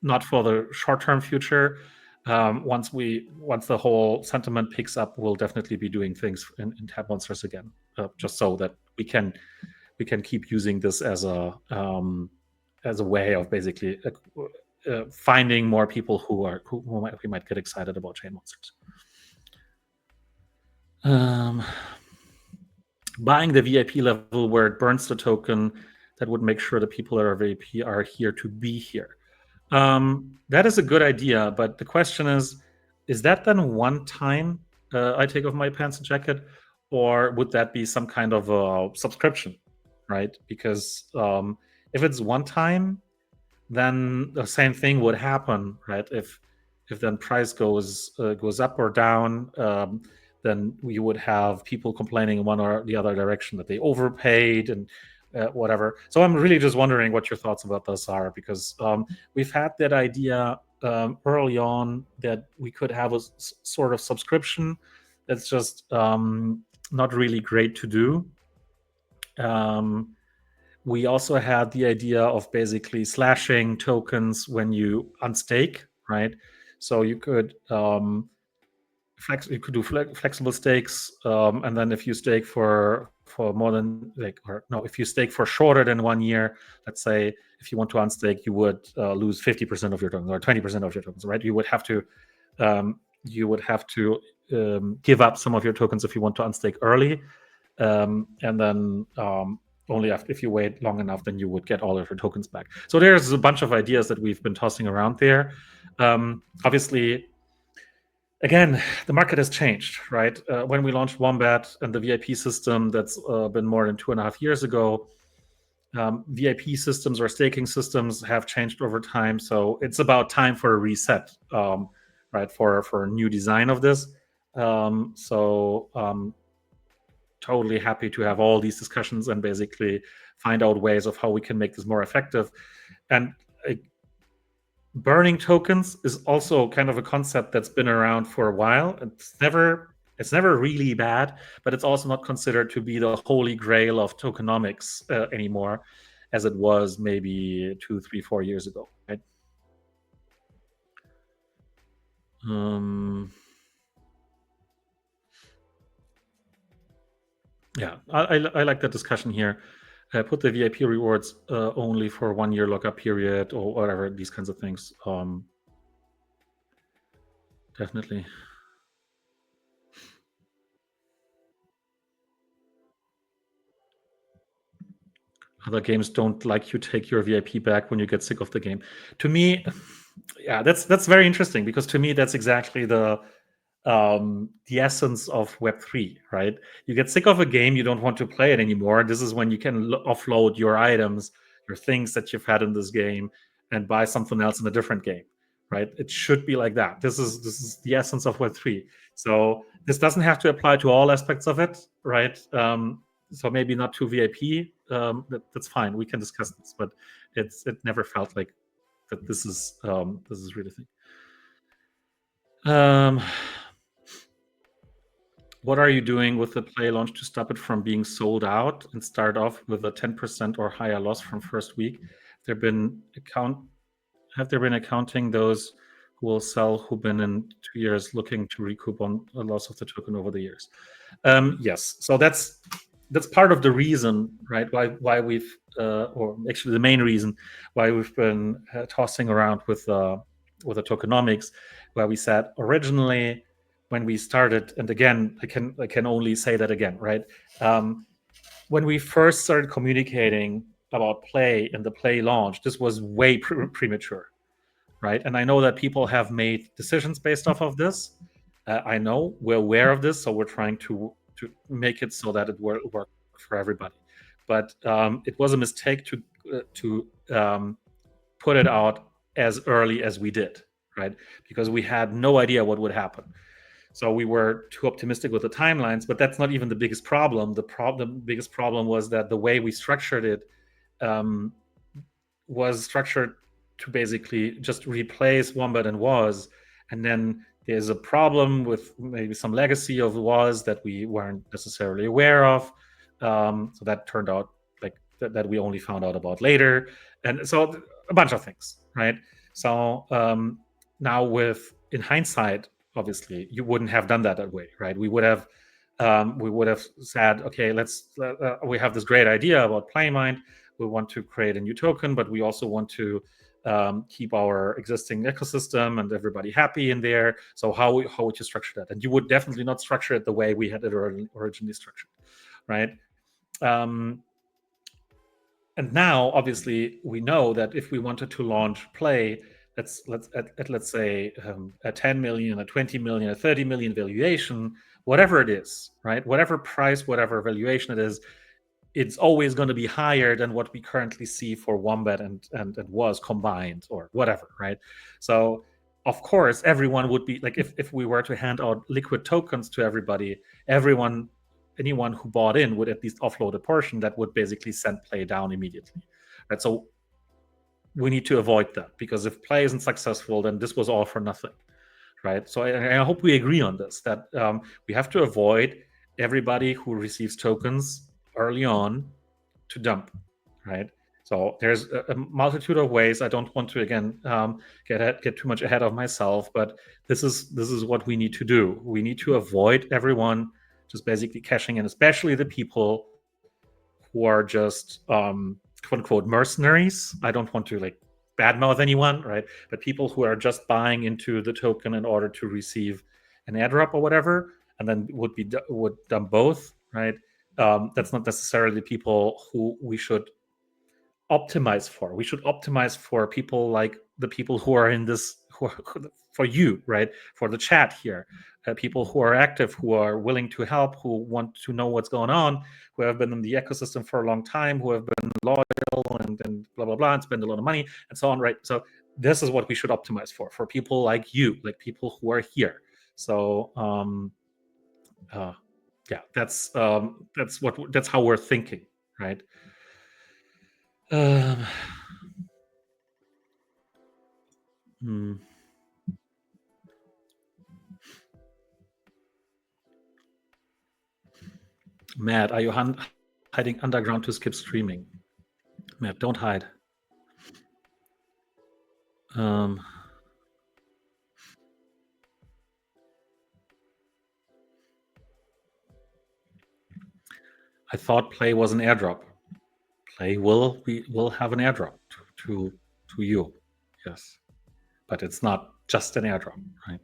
not for the short term future. Once the whole sentiment picks up, we'll definitely be doing things in Tap Monsters again, just so that we can keep using this as a way of basically finding more people who might get excited about Chain Monsters. Buying the VIP level where it burns the token, that would make sure the people that are VIP are here to be here. That is a good idea, but the question is that then one time I take off my pants and jacket, or would that be some kind of a subscription, right? Because if it's one time, then the same thing would happen, right? If then price goes up or down, then we would have people complaining in one or the other direction that they overpaid and whatever. So I'm really just wondering what your thoughts about this are, because we've had that idea early on that we could have a sort of subscription. That's just not really great to do. We also had the idea of basically slashing tokens when you unstake, right? So you could do flexible stakes, and then if you stake for more than if you stake for shorter than 1 year, let's say if you want to unstake, you would lose 50% of your tokens or 20% of your tokens, right? You would have to give up some of your tokens if you want to unstake early, and then only if you wait long enough, then you would get all of your tokens back. So there's a bunch of ideas that we've been tossing around there. Obviously, again, the market has changed, right? When we launched Wombat and the VIP system, that's been more than 2.5 years ago. VIP systems or staking systems have changed over time, so it's about time for a reset, right? For a new design of this. Totally happy to have all these discussions and basically find out ways of how we can make this more effective. And burning tokens is also kind of a concept that's been around for a while. It's never really bad, but it's also not considered to be the holy grail of tokenomics anymore, as it was maybe 2, 3, 4 years ago, right? Yeah, I like that discussion here. Put the VIP rewards only for 1 year lockup period or whatever, these kinds of things. Definitely. Other games don't like you take your VIP back when you get sick of the game. To me, yeah, that's very interesting, because to me that's exactly the essence of Web3, right? You get sick of a game, you don't want to play it anymore. This is when you can offload your items, your things that you've had in this game, and buy something else in a different game, right? It should be like that. This is the essence of Web3. So this doesn't have to apply to all aspects of it, right? so maybe not too VIP. That's fine. We can discuss this, but it never felt like that. This is really thing. Um, what are you doing with the Play launch to stop it from being sold out and start off with a 10% or higher loss from first week? Have there been accounting those who will sell who've been in 2 years looking to recoup on a loss of the token over the years? Yes. So that's part of the reason, right? Why we've or actually the main reason why we've been tossing around with the tokenomics, where we said originally when we started, and again, I can only say that again, right? When we first started communicating about Play and the Play launch, this was way premature, right? And I know that people have made decisions based off of this. I know we're aware of this, so we're trying to make it so that it work for everybody. But it was a mistake to put it out as early as we did, right? Because we had no idea what would happen. So we were too optimistic with the timelines, but that's not even the biggest problem. The biggest problem was that the way we structured it um, was structured to basically just replace Wombat and Was, and then there's a problem with maybe some legacy of Was that we weren't necessarily aware of. So that turned out like that we only found out about later, and so a bunch of things, right? So now, with in hindsight, obviously, you wouldn't have done that way, right? We would have said, okay, we have this great idea about PlayMind. We want to create a new token, but we also want to keep our existing ecosystem and everybody happy in there. So how would you structure that? And you would definitely not structure it the way we had it originally structured, right? And now, obviously, we know that if we wanted to launch Play, let's say a 10 million, a 20 million, a 30 million valuation, whatever it is, right? Whatever price, whatever valuation it is, it's always going to be higher than what we currently see for Wombat and Was combined or whatever, right? So of course everyone would be like, if we were to hand out liquid tokens to everybody, anyone who bought in would at least offload a portion that would basically send Play down immediately, right? So we need to avoid that, because if Play isn't successful, then this was all for nothing, right? So I hope we agree on this, that we have to avoid everybody who receives tokens early on to dump, right? So there's a multitude of ways. I don't want to again get too much ahead of myself, but this is what we need to do. We need to avoid everyone just basically cashing in, especially the people who are just quote unquote mercenaries. I don't want to like badmouth anyone, right? But people who are just buying into the token in order to receive an airdrop or whatever, and then would dump both, right? That's not necessarily people who we should optimize for. We should optimize for people like the people who are in this, for you, right? For the chat here, people who are active, who are willing to help, who want to know what's going on, who have been in the ecosystem for a long time, who have been loyal and blah blah blah, and spend a lot of money and so on, right? So this is what we should optimize for people like you, like people who are here. So yeah, that's how we're thinking, right? Hmm. Matt, are you hiding underground to skip streaming? Matt, don't hide. I thought Play was an airdrop. Play will have an airdrop to you, yes, but it's not just an airdrop, right?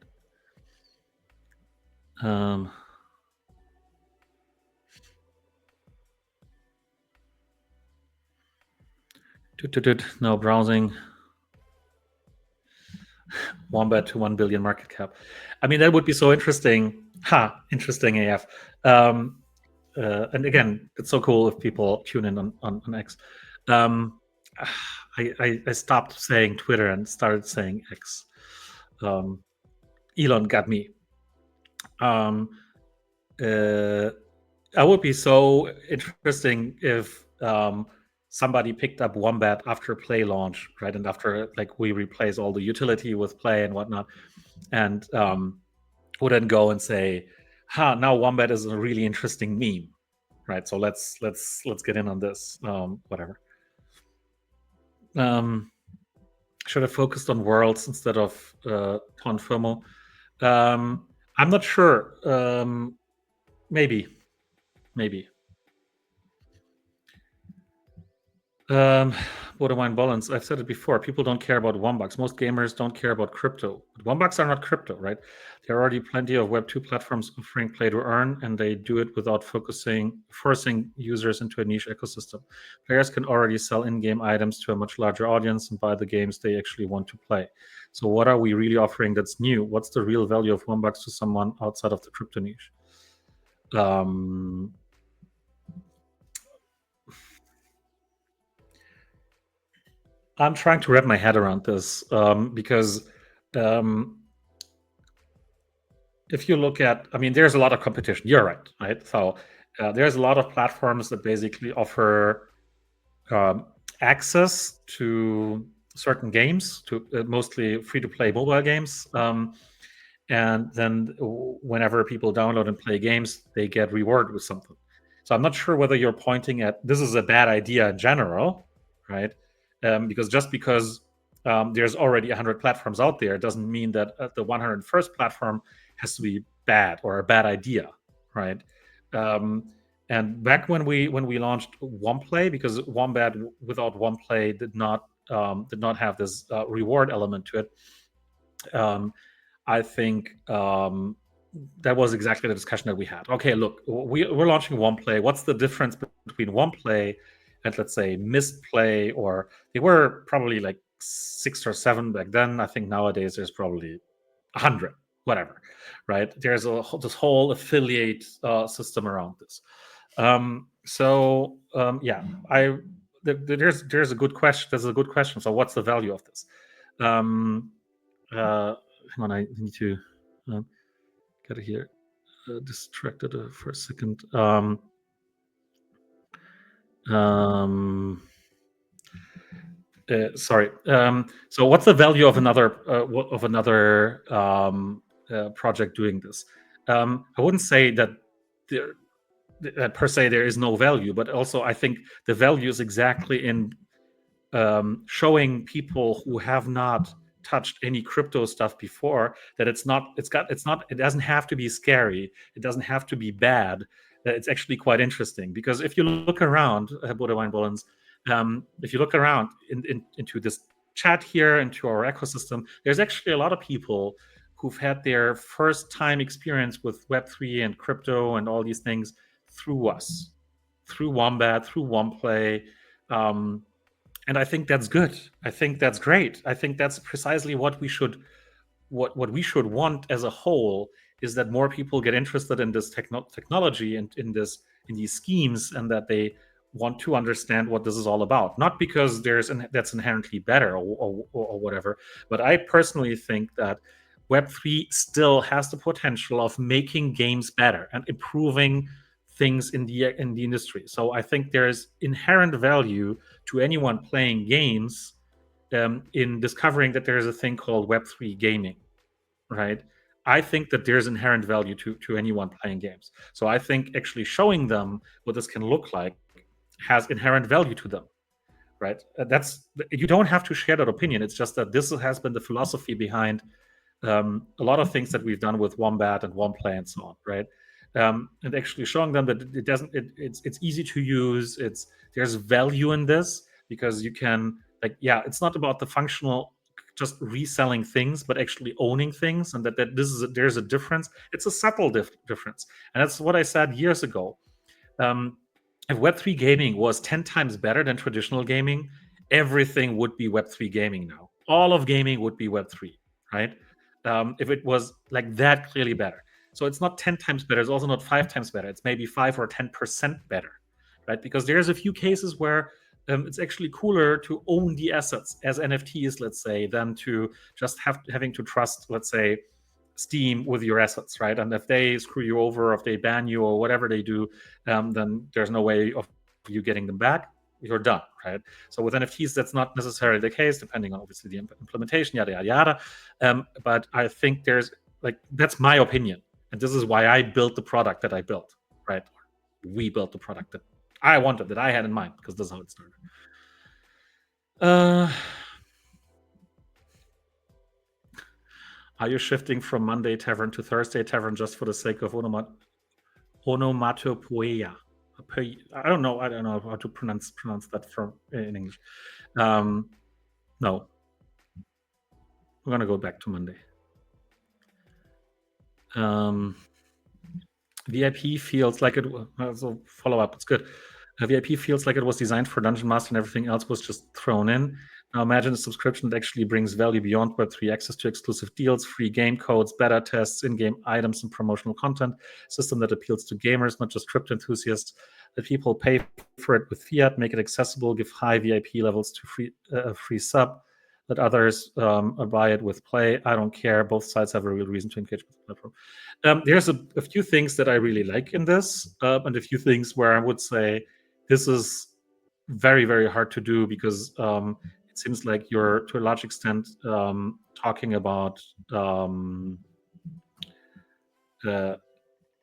No browsing. Wombat to 1 billion market cap. I mean, that would be so interesting. Interesting AF. And again, it's so cool if people tune in on X. I stopped saying Twitter and started saying X. Elon got me. That would be so interesting if somebody picked up Wombat after Play launch, right? And after like we replace all the utility with Play and whatnot, and would then go and say, "Ha! Now Wombat is a really interesting meme, right? So let's get in on this. Whatever. Um, should have focused on worlds instead of Tonfirmo. I'm not sure. Maybe, maybe. Um, Borderline balance. I've said it before. People don't care about Wombucks. Most gamers don't care about crypto. But Wombucks are not crypto, right? There are already plenty of Web2 platforms offering play to earn, and they do it without forcing users into a niche ecosystem. Players can already sell in-game items to a much larger audience and buy the games they actually want to play. So, what are we really offering that's new? What's the real value of Wombucks to someone outside of the crypto niche? Um, I'm trying to wrap my head around this because um, if you look at, I mean, there's a lot of competition. You're right, right? So there's a lot of platforms that basically offer um, access to certain games, to mostly free-to-play mobile games. And then whenever people download and play games, they get rewarded with something. So I'm not sure whether you're pointing at this is a bad idea in general, right? Because just because there's already 100 platforms out there doesn't mean that the 101st platform has to be bad or a bad idea, right? Um, and back when we launched OnePlay, because Wombat without OnePlay did not have this reward element to it. Um, I think that was exactly the discussion that we had. Okay, look, we're launching OnePlay. What's the difference between OnePlay and let's say missed play? Or they were probably like 6 or 7 back then. I think nowadays there's probably 100, whatever, right? There's this whole affiliate system around this. Yeah, there's a good question. There's a good question. So what's the value of this? Um, hang on, I need to um, get it here. Distracted for a second. Um, Sorry. So, what's the value of another project doing this? I wouldn't say that there, that per se there is no value, but also I think the value is exactly in showing people who have not touched any crypto stuff before that it doesn't have to be scary, it doesn't have to be bad, that it's actually quite interesting. Because if you look around, Borderline Bullens, if you look around into this chat here, into our ecosystem, there's actually a lot of people who've had their first time experience with Web3 and crypto and all these things through us, through Wombat, through OnePlay. Um, and I think that's good. I think that's great. I think that's precisely what we should want as a whole, is that more people get interested in this technology and in these schemes, and that they want to understand what this is all about. Not because that's inherently better or whatever, but I personally think that Web3 still has the potential of making games better and improving things in the industry. So I think there's inherent value to anyone playing games in discovering that there's a thing called Web3 gaming, right? I think that there's inherent value to anyone playing games. So I think actually showing them what this can look like has inherent value to them, right? That's You don't have to share that opinion. It's just that this has been the philosophy behind a lot of things that we've done with Wombat and OnePlay and so on, right? And actually showing them that it doesn't, it's easy to use. There's value in this because you can, like, yeah, it's not about the functional, just reselling things, but actually owning things, and that there's a difference. It's a subtle difference, and that's what I said years ago. Um, if Web3 gaming was 10 times better than traditional gaming, everything would be Web3 gaming now. All of gaming would be Web3, right? If it was like that clearly better. So it's not 10 times better. It's also not 5 times better. It's maybe 5 or 10% better, right? Because there's a few cases where it's actually cooler to own the assets as NFTs, let's say, than to just having to trust, let's say, Steam with your assets, right? And if they screw you over, if they ban you or whatever they do, then there's no way of you getting them back. You're done, right? So with NFTs, that's not necessarily the case, depending on obviously the implementation, yada yada yada. But I think there's like that's my opinion, and this is why I built the product that I built, right? We built the product that I wanted, that I had in mind, because this is how it started. Uh, are you shifting from Monday Tavern to Thursday Tavern just for the sake of onomatopoeia? I don't know. I don't know how to pronounce that from in English. No, we're gonna go back to Monday. VIP feels like it. So follow up. It's good. VIP feels like it was designed for Dungeon Master and everything else was just thrown in. Now imagine a subscription that actually brings value beyond Web3, access to exclusive deals, free game codes, beta tests, in-game items, and promotional content. System that appeals to gamers, not just crypto enthusiasts. That people pay for it with fiat, make it accessible, give high VIP levels to free sub. Let others buy it with play. I don't care. Both sides have a real reason to engage with the platform. There's a few things that I really like in this, and a few things where I would say this is very, very hard to do, because it seems like you're, to a large extent, talking about kind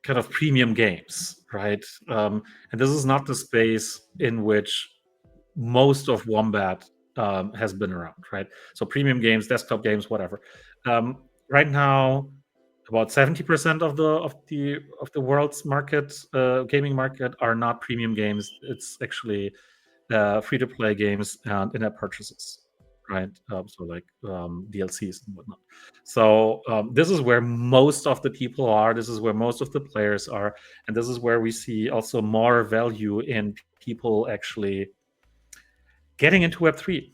of premium games, right? And this is not the space in which most of Wombat has been around, right? So premium games, desktop games, whatever. Right now, about 70% of the world's market, gaming market, are not premium games. It's actually free-to-play games and in-app purchases, right? So like DLCs and whatnot. So this is where most of the people are. This is where most of the players are, and this is where we see also more value in people actually getting into Web3,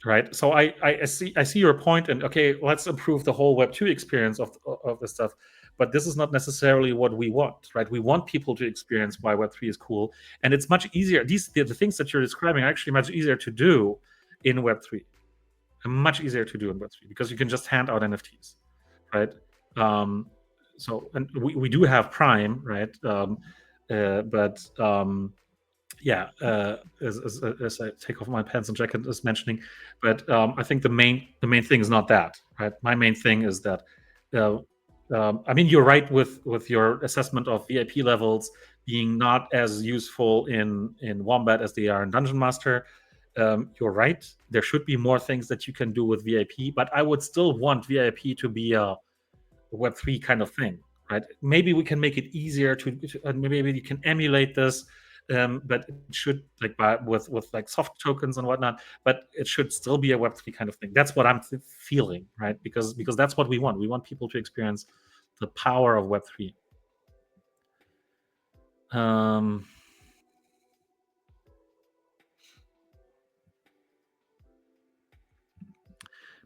right? So I see your point, and okay, let's improve the whole Web2 experience of this stuff. But this is not necessarily what we want, right? We want people to experience why Web3 is cool, and it's much easier. The things that you're describing are actually much easier to do in Web3, and much easier to do in Web3, because you can just hand out NFTs, right? So, and we do have Prime, right? But yeah, as I take off my pants and jacket as mentioning, but I think the main thing is not that, right? My main thing is that, I mean, you're right with your assessment of VIP levels being not as useful in Wombat as they are in Dungeon Master. You're right. There should be more things that you can do with VIP, but I would still want VIP to be a Web3 kind of thing, right? Maybe we can make it easier maybe you can emulate this, but it should, like, with like soft tokens and whatnot, but it should still be a Web3 kind of thing. That's what I'm feeling, right? Because that's what we want. We want people to experience the power of Web3.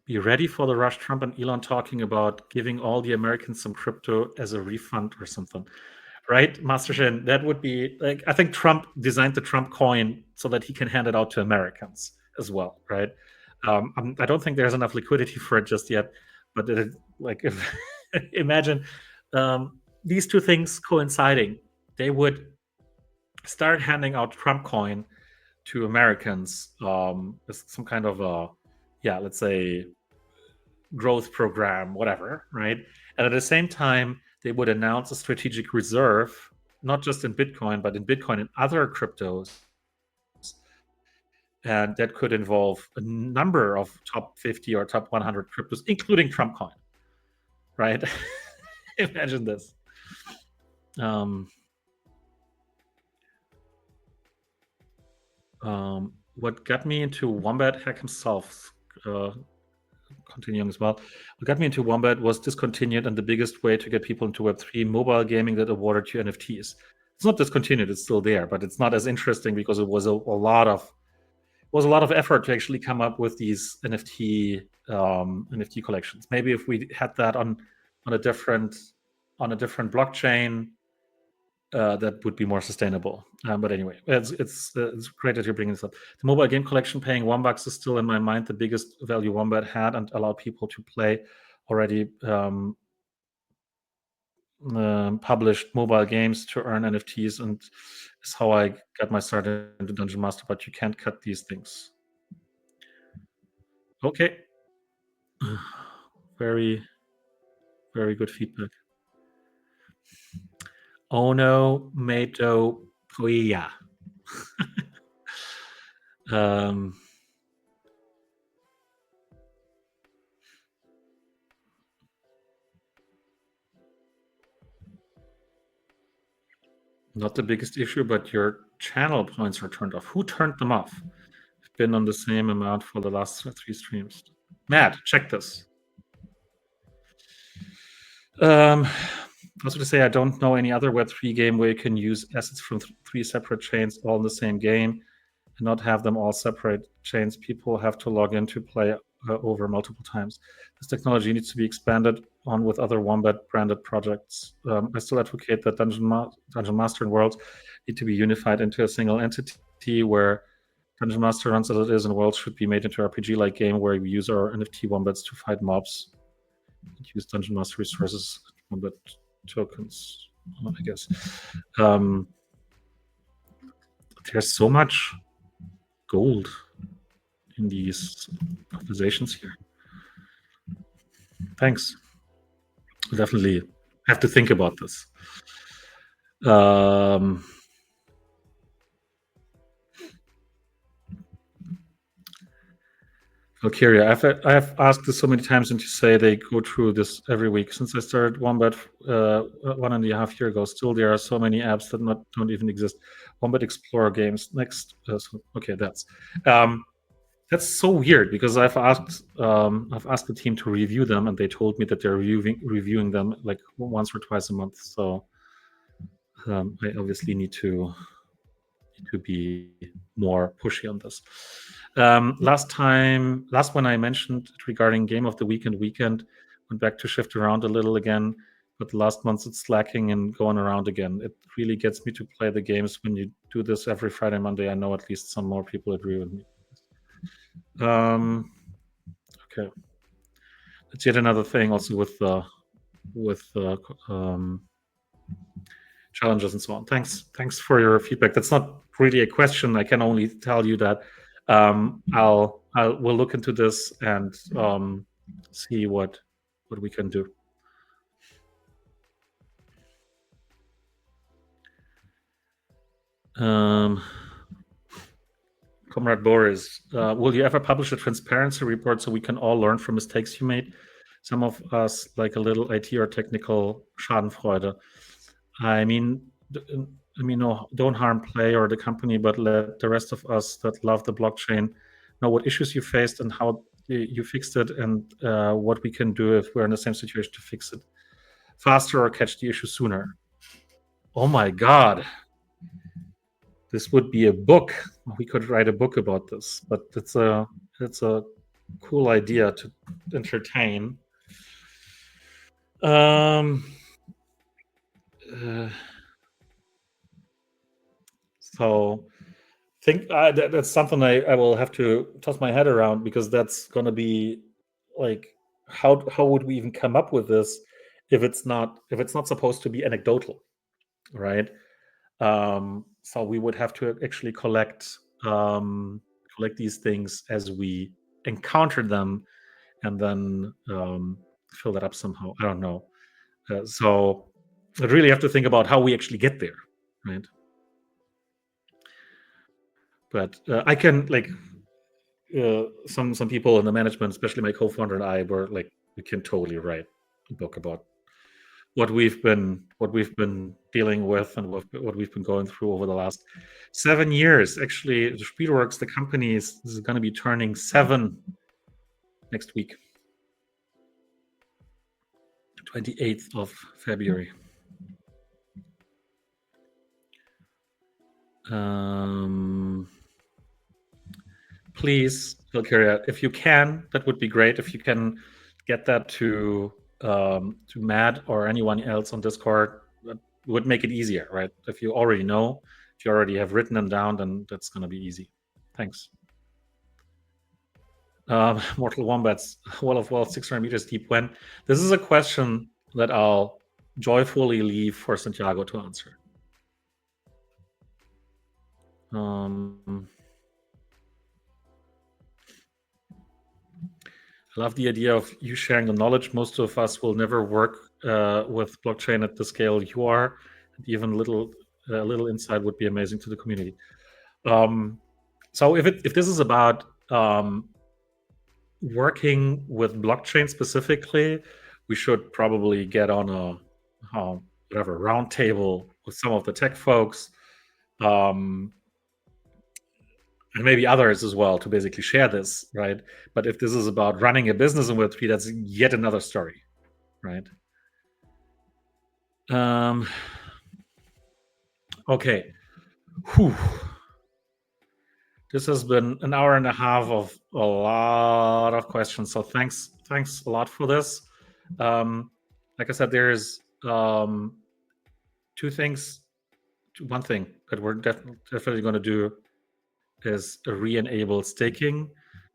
Be ready for the rush. Trump and Elon talking about giving all the Americans some crypto as a refund or something, right? Master Shin, that would be like, I think Trump designed the Trump coin so that he can hand it out to Americans as well, right? I don't think there's enough liquidity for it just yet, but like, if imagine these two things coinciding, they would start handing out Trump coin to Americans as some kind of a, yeah, let's say, growth program, whatever, right? And at the same time, they would announce a strategic reserve, not just in Bitcoin, but in Bitcoin and other cryptos. And that could involve a number of top 50 or top 100 cryptos, including Trump coin, right? Imagine this. What got me into Wombat Hack himself, continuing as well, what got me into Wombat was discontinued, and the biggest way to get people into Web3 mobile gaming that awarded you NFTs. It's not discontinued; it's still there, but it's not as interesting because it was a lot of effort to actually come up with these NFT collections. Maybe if we had that on a different blockchain, that would be more sustainable. But anyway, it's great that you're bringing this up. The mobile game collection paying $1 is still in my mind the biggest value Wombat had, and allowed people to play already published mobile games to earn NFTs, and is how I got my start into Dungeon Master. But you can't cut these things. Okay. Very, very good feedback. Onomatopoeia. um, Not the biggest issue, but your channel points are turned off. Who turned them off? I've been on the same amount for the last 3 streams. Matt, check this. Also to say, I don't know any other Web3 game where you can use assets from 3 separate chains all in the same game and not have them all separate chains. People have to log in to play over multiple times. This technology needs to be expanded on with other Wombat branded projects. I still advocate that Dungeon Master and Worlds need to be unified into a single entity where Dungeon Master runs as it is, and Worlds should be made into an RPG-like game where we use our NFT Wombats to fight mobs and use Dungeon Master resources, Wombat tokens, I guess. There's so much gold in these conversations here. Thanks. We definitely have to think about this. Valkyria, I've asked this so many times, and you say they go through this every week. Since I started Wombat 1.5 years ago, still there are so many apps that don't even exist. Wombat Explorer games next. Okay, that's so weird because I've asked the team to review them, and they told me that they're reviewing them like once or twice a month. So I obviously need to be more pushy on this. Last when I mentioned regarding Game of the Weekend, went back to shift around a little again, but the last month it's slacking and going around again. It really gets me to play the games when you do this every Friday, Monday. I know at least some more people agree with me. Okay, it's yet another thing also with challenges and so on. Thanks for your feedback. That's not really a question. I can only tell you that we'll look into this and see what we can do. Comrade Boris, will you ever publish a transparency report so we can all learn from mistakes you made? Some of us like a little IT or technical Schadenfreude. I mean, no, don't harm Play or the company, but let the rest of us that love the blockchain know what issues you faced and how you fixed it, and what we can do if we're in the same situation to fix it faster or catch the issue sooner. Oh my God. This would be a book. We could write a book about this, but it's a cool idea to entertain. So think that's something I will have to toss my head around, because that's going to be like, how would we even come up with this if it's not supposed to be anecdotal, right? So we would have to actually collect these things as we encounter them, and then fill that up somehow. I don't know. So I'd really have to think about how we actually get there, right? But I can some people in the management, especially my co-founder and I, were like, we can totally write a book about what we've been dealing with and what we've been going through over the last 7 years. Actually, the Spielworks, the company, is going to be turning 7 next week, 28th of February. Please, Valkyria, if you can, that would be great. If you can get that to Matt or anyone else on Discord, that would make it easier, right? If you already know, if you already have written them down, then that's going to be easy. Thanks. Mortal Wombats, Wall of Walls, 600 meters deep. When? This is a question that I'll joyfully leave for Santiago to answer. Um, I love the idea of you sharing the knowledge. Most of us will never work with blockchain at the scale you are. And even little insight would be amazing to the community. So if this is about working with blockchain specifically, we should probably get on a whatever roundtable with some of the tech folks, um, and maybe others as well to basically share this, right? But if this is about running a business in Web3, that's yet another story, right? Okay. Whew. This has been an hour and a half of a lot of questions. So thanks a lot for this. Like I said, there's two things. One thing that we're definitely going to do is re-enable staking,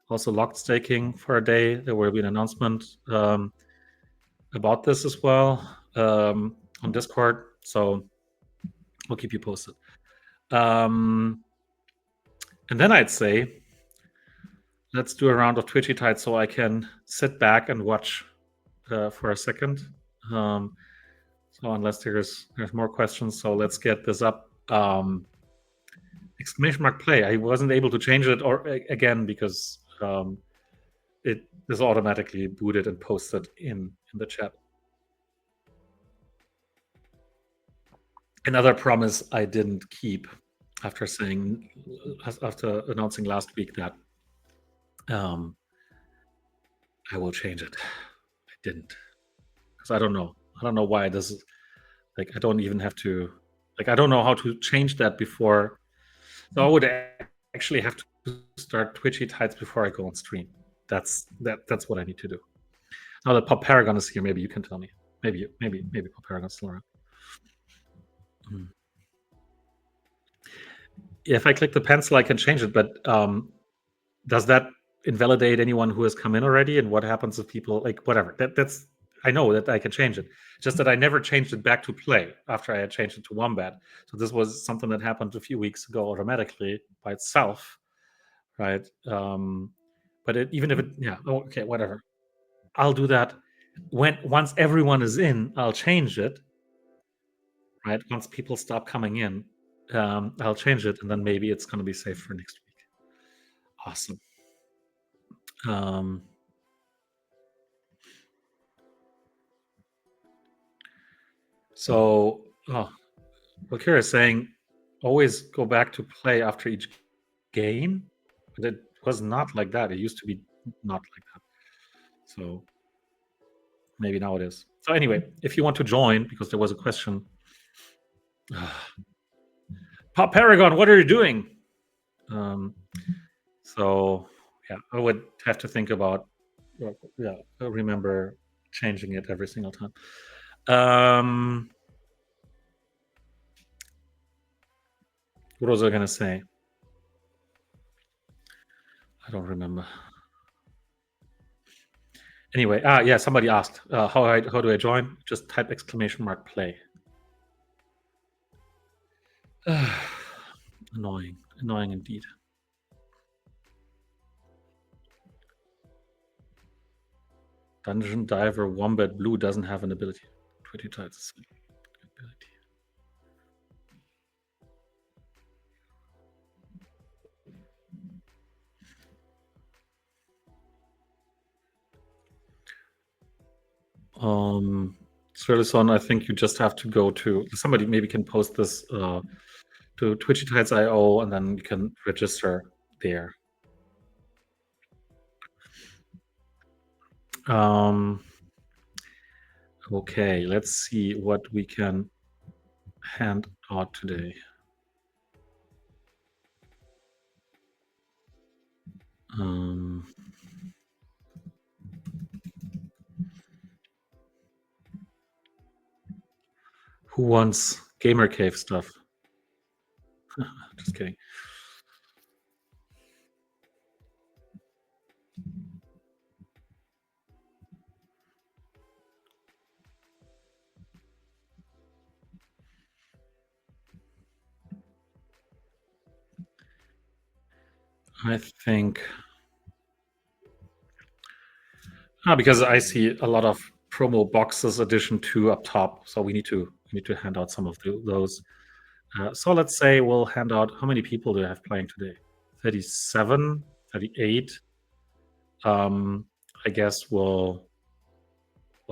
also locked staking for a day. There will be an announcement about this as well on Discord. So we'll keep you posted. And then I'd say let's do a round of Twitchy Tide so I can sit back and watch for a second. So unless there's more questions, so let's get this up. Exclamation mark play. I wasn't able to change it or again because it is automatically booted and posted in the chat. Another promise I didn't keep after announcing last week that I will change it. I didn't because I don't know. I don't know why this is like. I don't even have to. Like I don't know how to change that before. So I would actually have to start Twitchy Tides before I go on stream. That's what I need to do. Now that Pop Paragon is here, maybe you can tell me. Maybe Pop Paragon's still around. If I click the pencil, I can change it. But does that invalidate anyone who has come in already? And what happens if people like whatever? That's I know that I can change it. Just that I never changed it back to play after I had changed it to Wombat. So this was something that happened a few weeks ago automatically by itself, right? But even if it, yeah, okay, whatever. I'll do that once everyone is in. I'll change it, right? Once people stop coming in, I'll change it, and then maybe it's going to be safe for next week. Awesome. So, Valkyria is saying, always go back to play after each game. But it was not like that. It used to be not like that. So maybe now it is. So anyway, if you want to join, because there was a question. Pop Paragon, what are you doing? So yeah, I would have to think about. Yeah, I remember changing it every single time. What was I gonna say? I don't remember. Anyway, yeah, somebody asked how do I join? Just type exclamation mark play. Annoying indeed. Dungeon Diver Wombat Blue doesn't have an ability. 20 times ability. Srelison, I think you just have to go to somebody maybe can post this to twitchytides.io and then you can register there. Okay, let's see what we can hand out today. Who wants Gamer Cave stuff? Just kidding. I think because I see a lot of promo boxes edition 2 up top, so we need to hand out some of those. So let's say we'll hand out how many people do I have playing today? 37, 38. Um, I guess we'll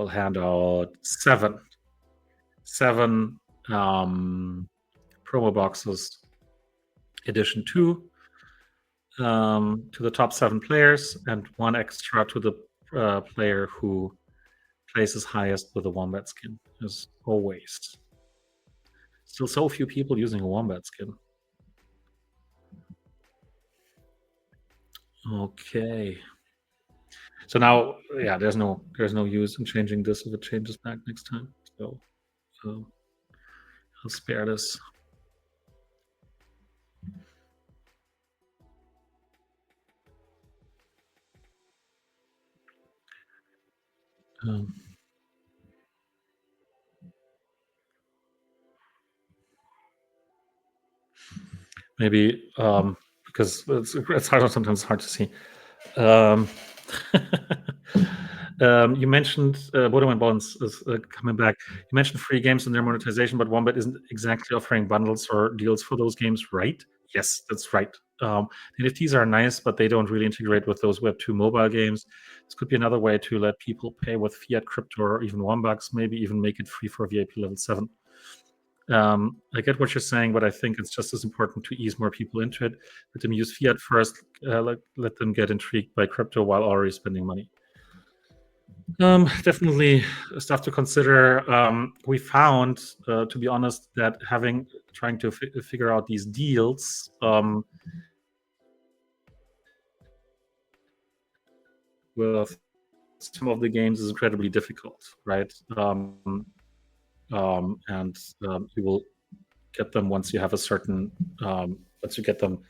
hand out 7 um, promo boxes edition 2 to the top 7 players, and 1 extra to the player who places highest with a wombat skin, as always. Still so few people using a wombat skin. Okay. So now, yeah, there's no use in changing this if it changes back next time. So um, I'll spare this. Um, maybe because it's hard sometimes hard to see. Um, you mentioned Borderland Bonds is coming back. You mentioned free games and their monetization, but Wombat isn't exactly offering bundles or deals for those games, right? Yes, that's right. NFTs are nice, but they don't really integrate with those Web2 mobile games. This could be another way to let people pay with fiat crypto or even $1, maybe even make it free for VIP level 7. I get what you're saying, but I think it's just as important to ease more people into it. Let them use fiat first, let them get intrigued by crypto while already spending money. Definitely stuff to consider. We found, to be honest, that trying to figure out these deals with some of the games is incredibly difficult, right? And you will get them once you have once you get them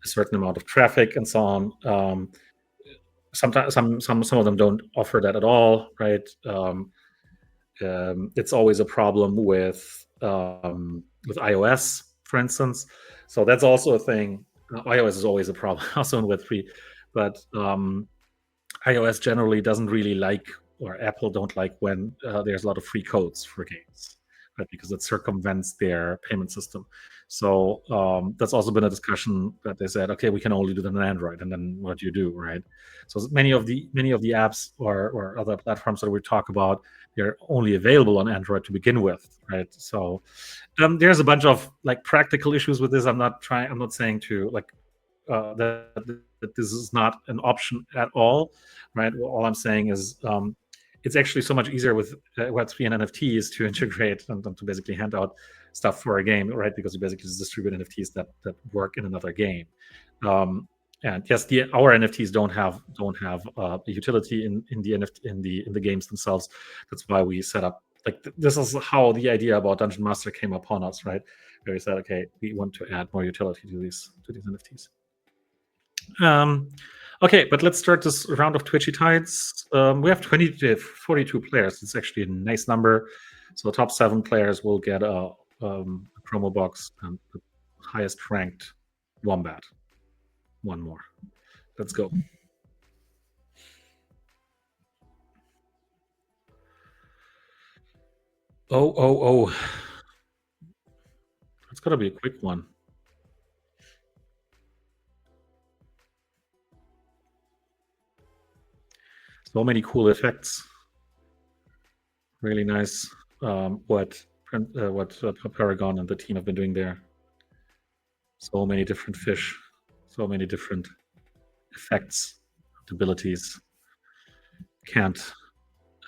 a certain amount of traffic and so on. Sometimes some of them don't offer that at all, right? It's always a problem with iOS, for instance. So that's also a thing. iOS is always a problem, also in Web3, but iOS generally doesn't really like, or Apple don't like when there's a lot of free codes for games, right? Because it circumvents their payment system. So that's also been a discussion that they said, okay, we can only do that on Android, and then what do you do, right? So many of the apps or other platforms that we talk about, they're only available on Android to begin with, right? So there's a bunch of like practical issues with this. I'm not saying to like that this is not an option at all, right? Well, all I'm saying is it's actually so much easier with Web3 and NFTs to integrate and to basically hand out stuff for a game, right? Because you basically just distribute NFTs that work in another game. Um, and yes, our NFTs don't have a utility in the NFT in the games themselves. That's why we set up like this is how the idea about Dungeon Master came upon us, right? Where we said, okay, we want to add more utility to these NFTs. Um, okay, but let's start this round of Twitchy Tides. We have 20 to 42 players. It's actually a nice number. So the top 7 players will get a promo box, and the highest ranked Wombat. One more. Let's go. Oh, oh, oh. It's got to be a quick one. So many cool effects. Really nice. What Paragon and the team have been doing there. So many different fish. So many different effects, abilities. Can't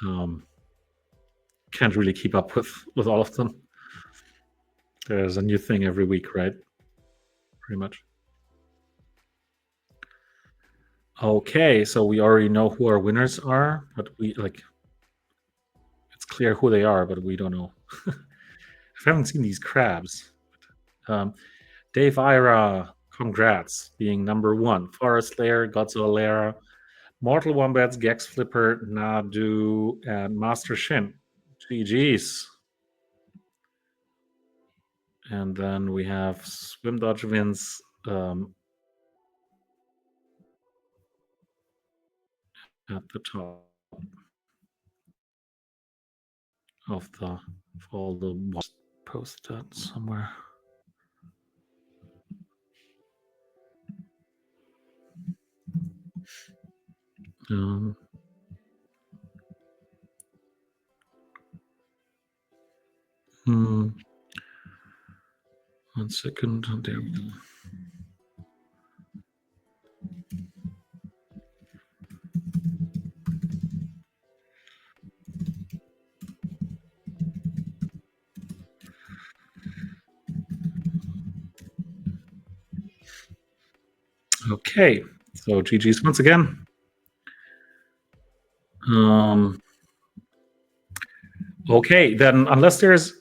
um, can't really keep up with all of them. There's a new thing every week, right? Pretty much. Okay, so we already know who our winners are, but it's clear who they are, but we don't know. I haven't seen these crabs. Um, Dave Ira, congrats, being number 1. Forest Lair, Godzilla Lair, Mortal Wombats, Gex Flipper, Nadu, and Master Shin. GG's. And then we have Swim Dodge wins, at the top of all the post that somewhere. Um, 1 second. There we go. Okay, so GG's once again. Okay, then unless there's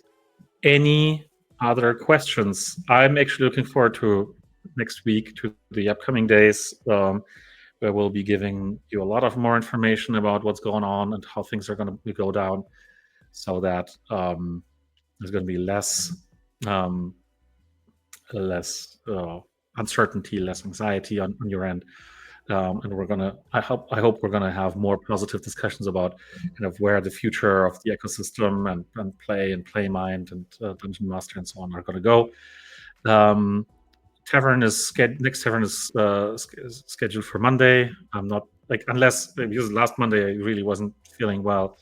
any other questions, I'm actually looking forward to next week, to the upcoming days, where we'll be giving you a lot of more information about what's going on and how things are going to go down, so that there's going to be less uncertainty, less anxiety on your end. And I hope we're gonna have more positive discussions about kind of where the future of the ecosystem and play mind and Dungeon Master and so on are gonna go. Next Tavern is scheduled for Monday. I'm not unless because last Monday I really wasn't feeling well.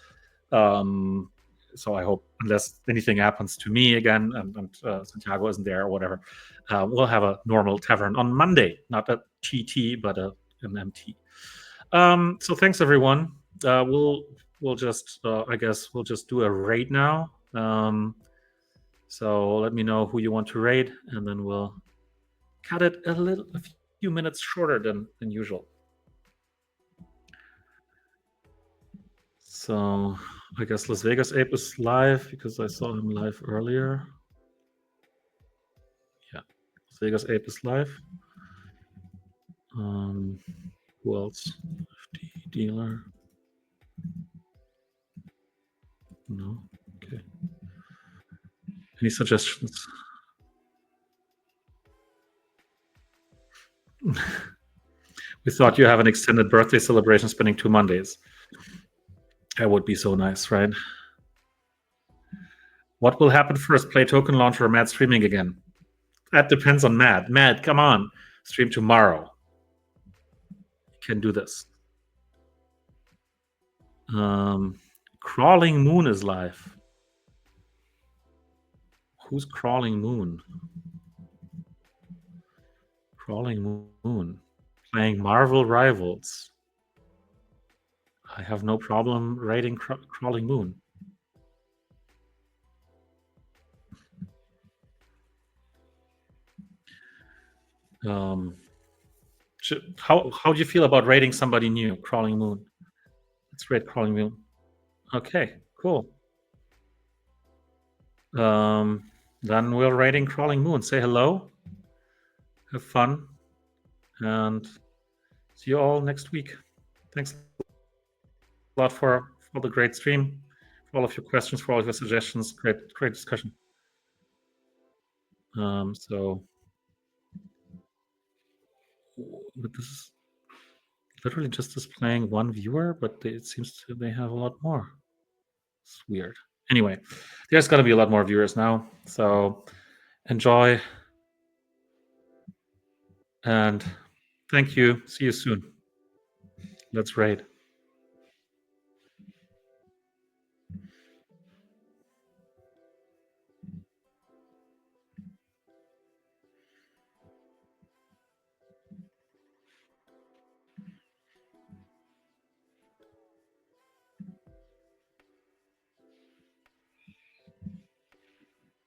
So I hope, unless anything happens to me again and Santiago isn't there or whatever, we'll have a normal Tavern on Monday, not a TT, but an MT. So thanks everyone. We'll just I guess we'll just do a raid now. So let me know who you want to raid, and then we'll cut it a few minutes shorter than usual. So I guess Las Vegas Ape is live because I saw him live earlier. Yeah, Las Vegas Ape is live. Who else? FD dealer. No. Okay. Any suggestions? We thought you have an extended birthday celebration spending 2 Mondays. That would be so nice, right? What will happen first? Play token launch or Matt streaming again? That depends on Matt. Matt, come on. Stream tomorrow. You can do this. Crawling Moon is live. Who's Crawling Moon? Crawling Moon. Playing Marvel Rivals. I have no problem raiding Crawling Moon. How do you feel about raiding somebody new? Crawling Moon. Let's raid Crawling Moon. Okay, cool. Then we're raiding Crawling Moon. Say hello. Have fun. And see you all next week. Thanks a lot for the great stream, for all of your questions, for all of your suggestions. Great discussion. So, but this is literally just displaying one viewer, but it seems they have a lot more. It's weird. Anyway, there's going to be a lot more viewers now. So enjoy. And thank you. See you soon. Let's raid.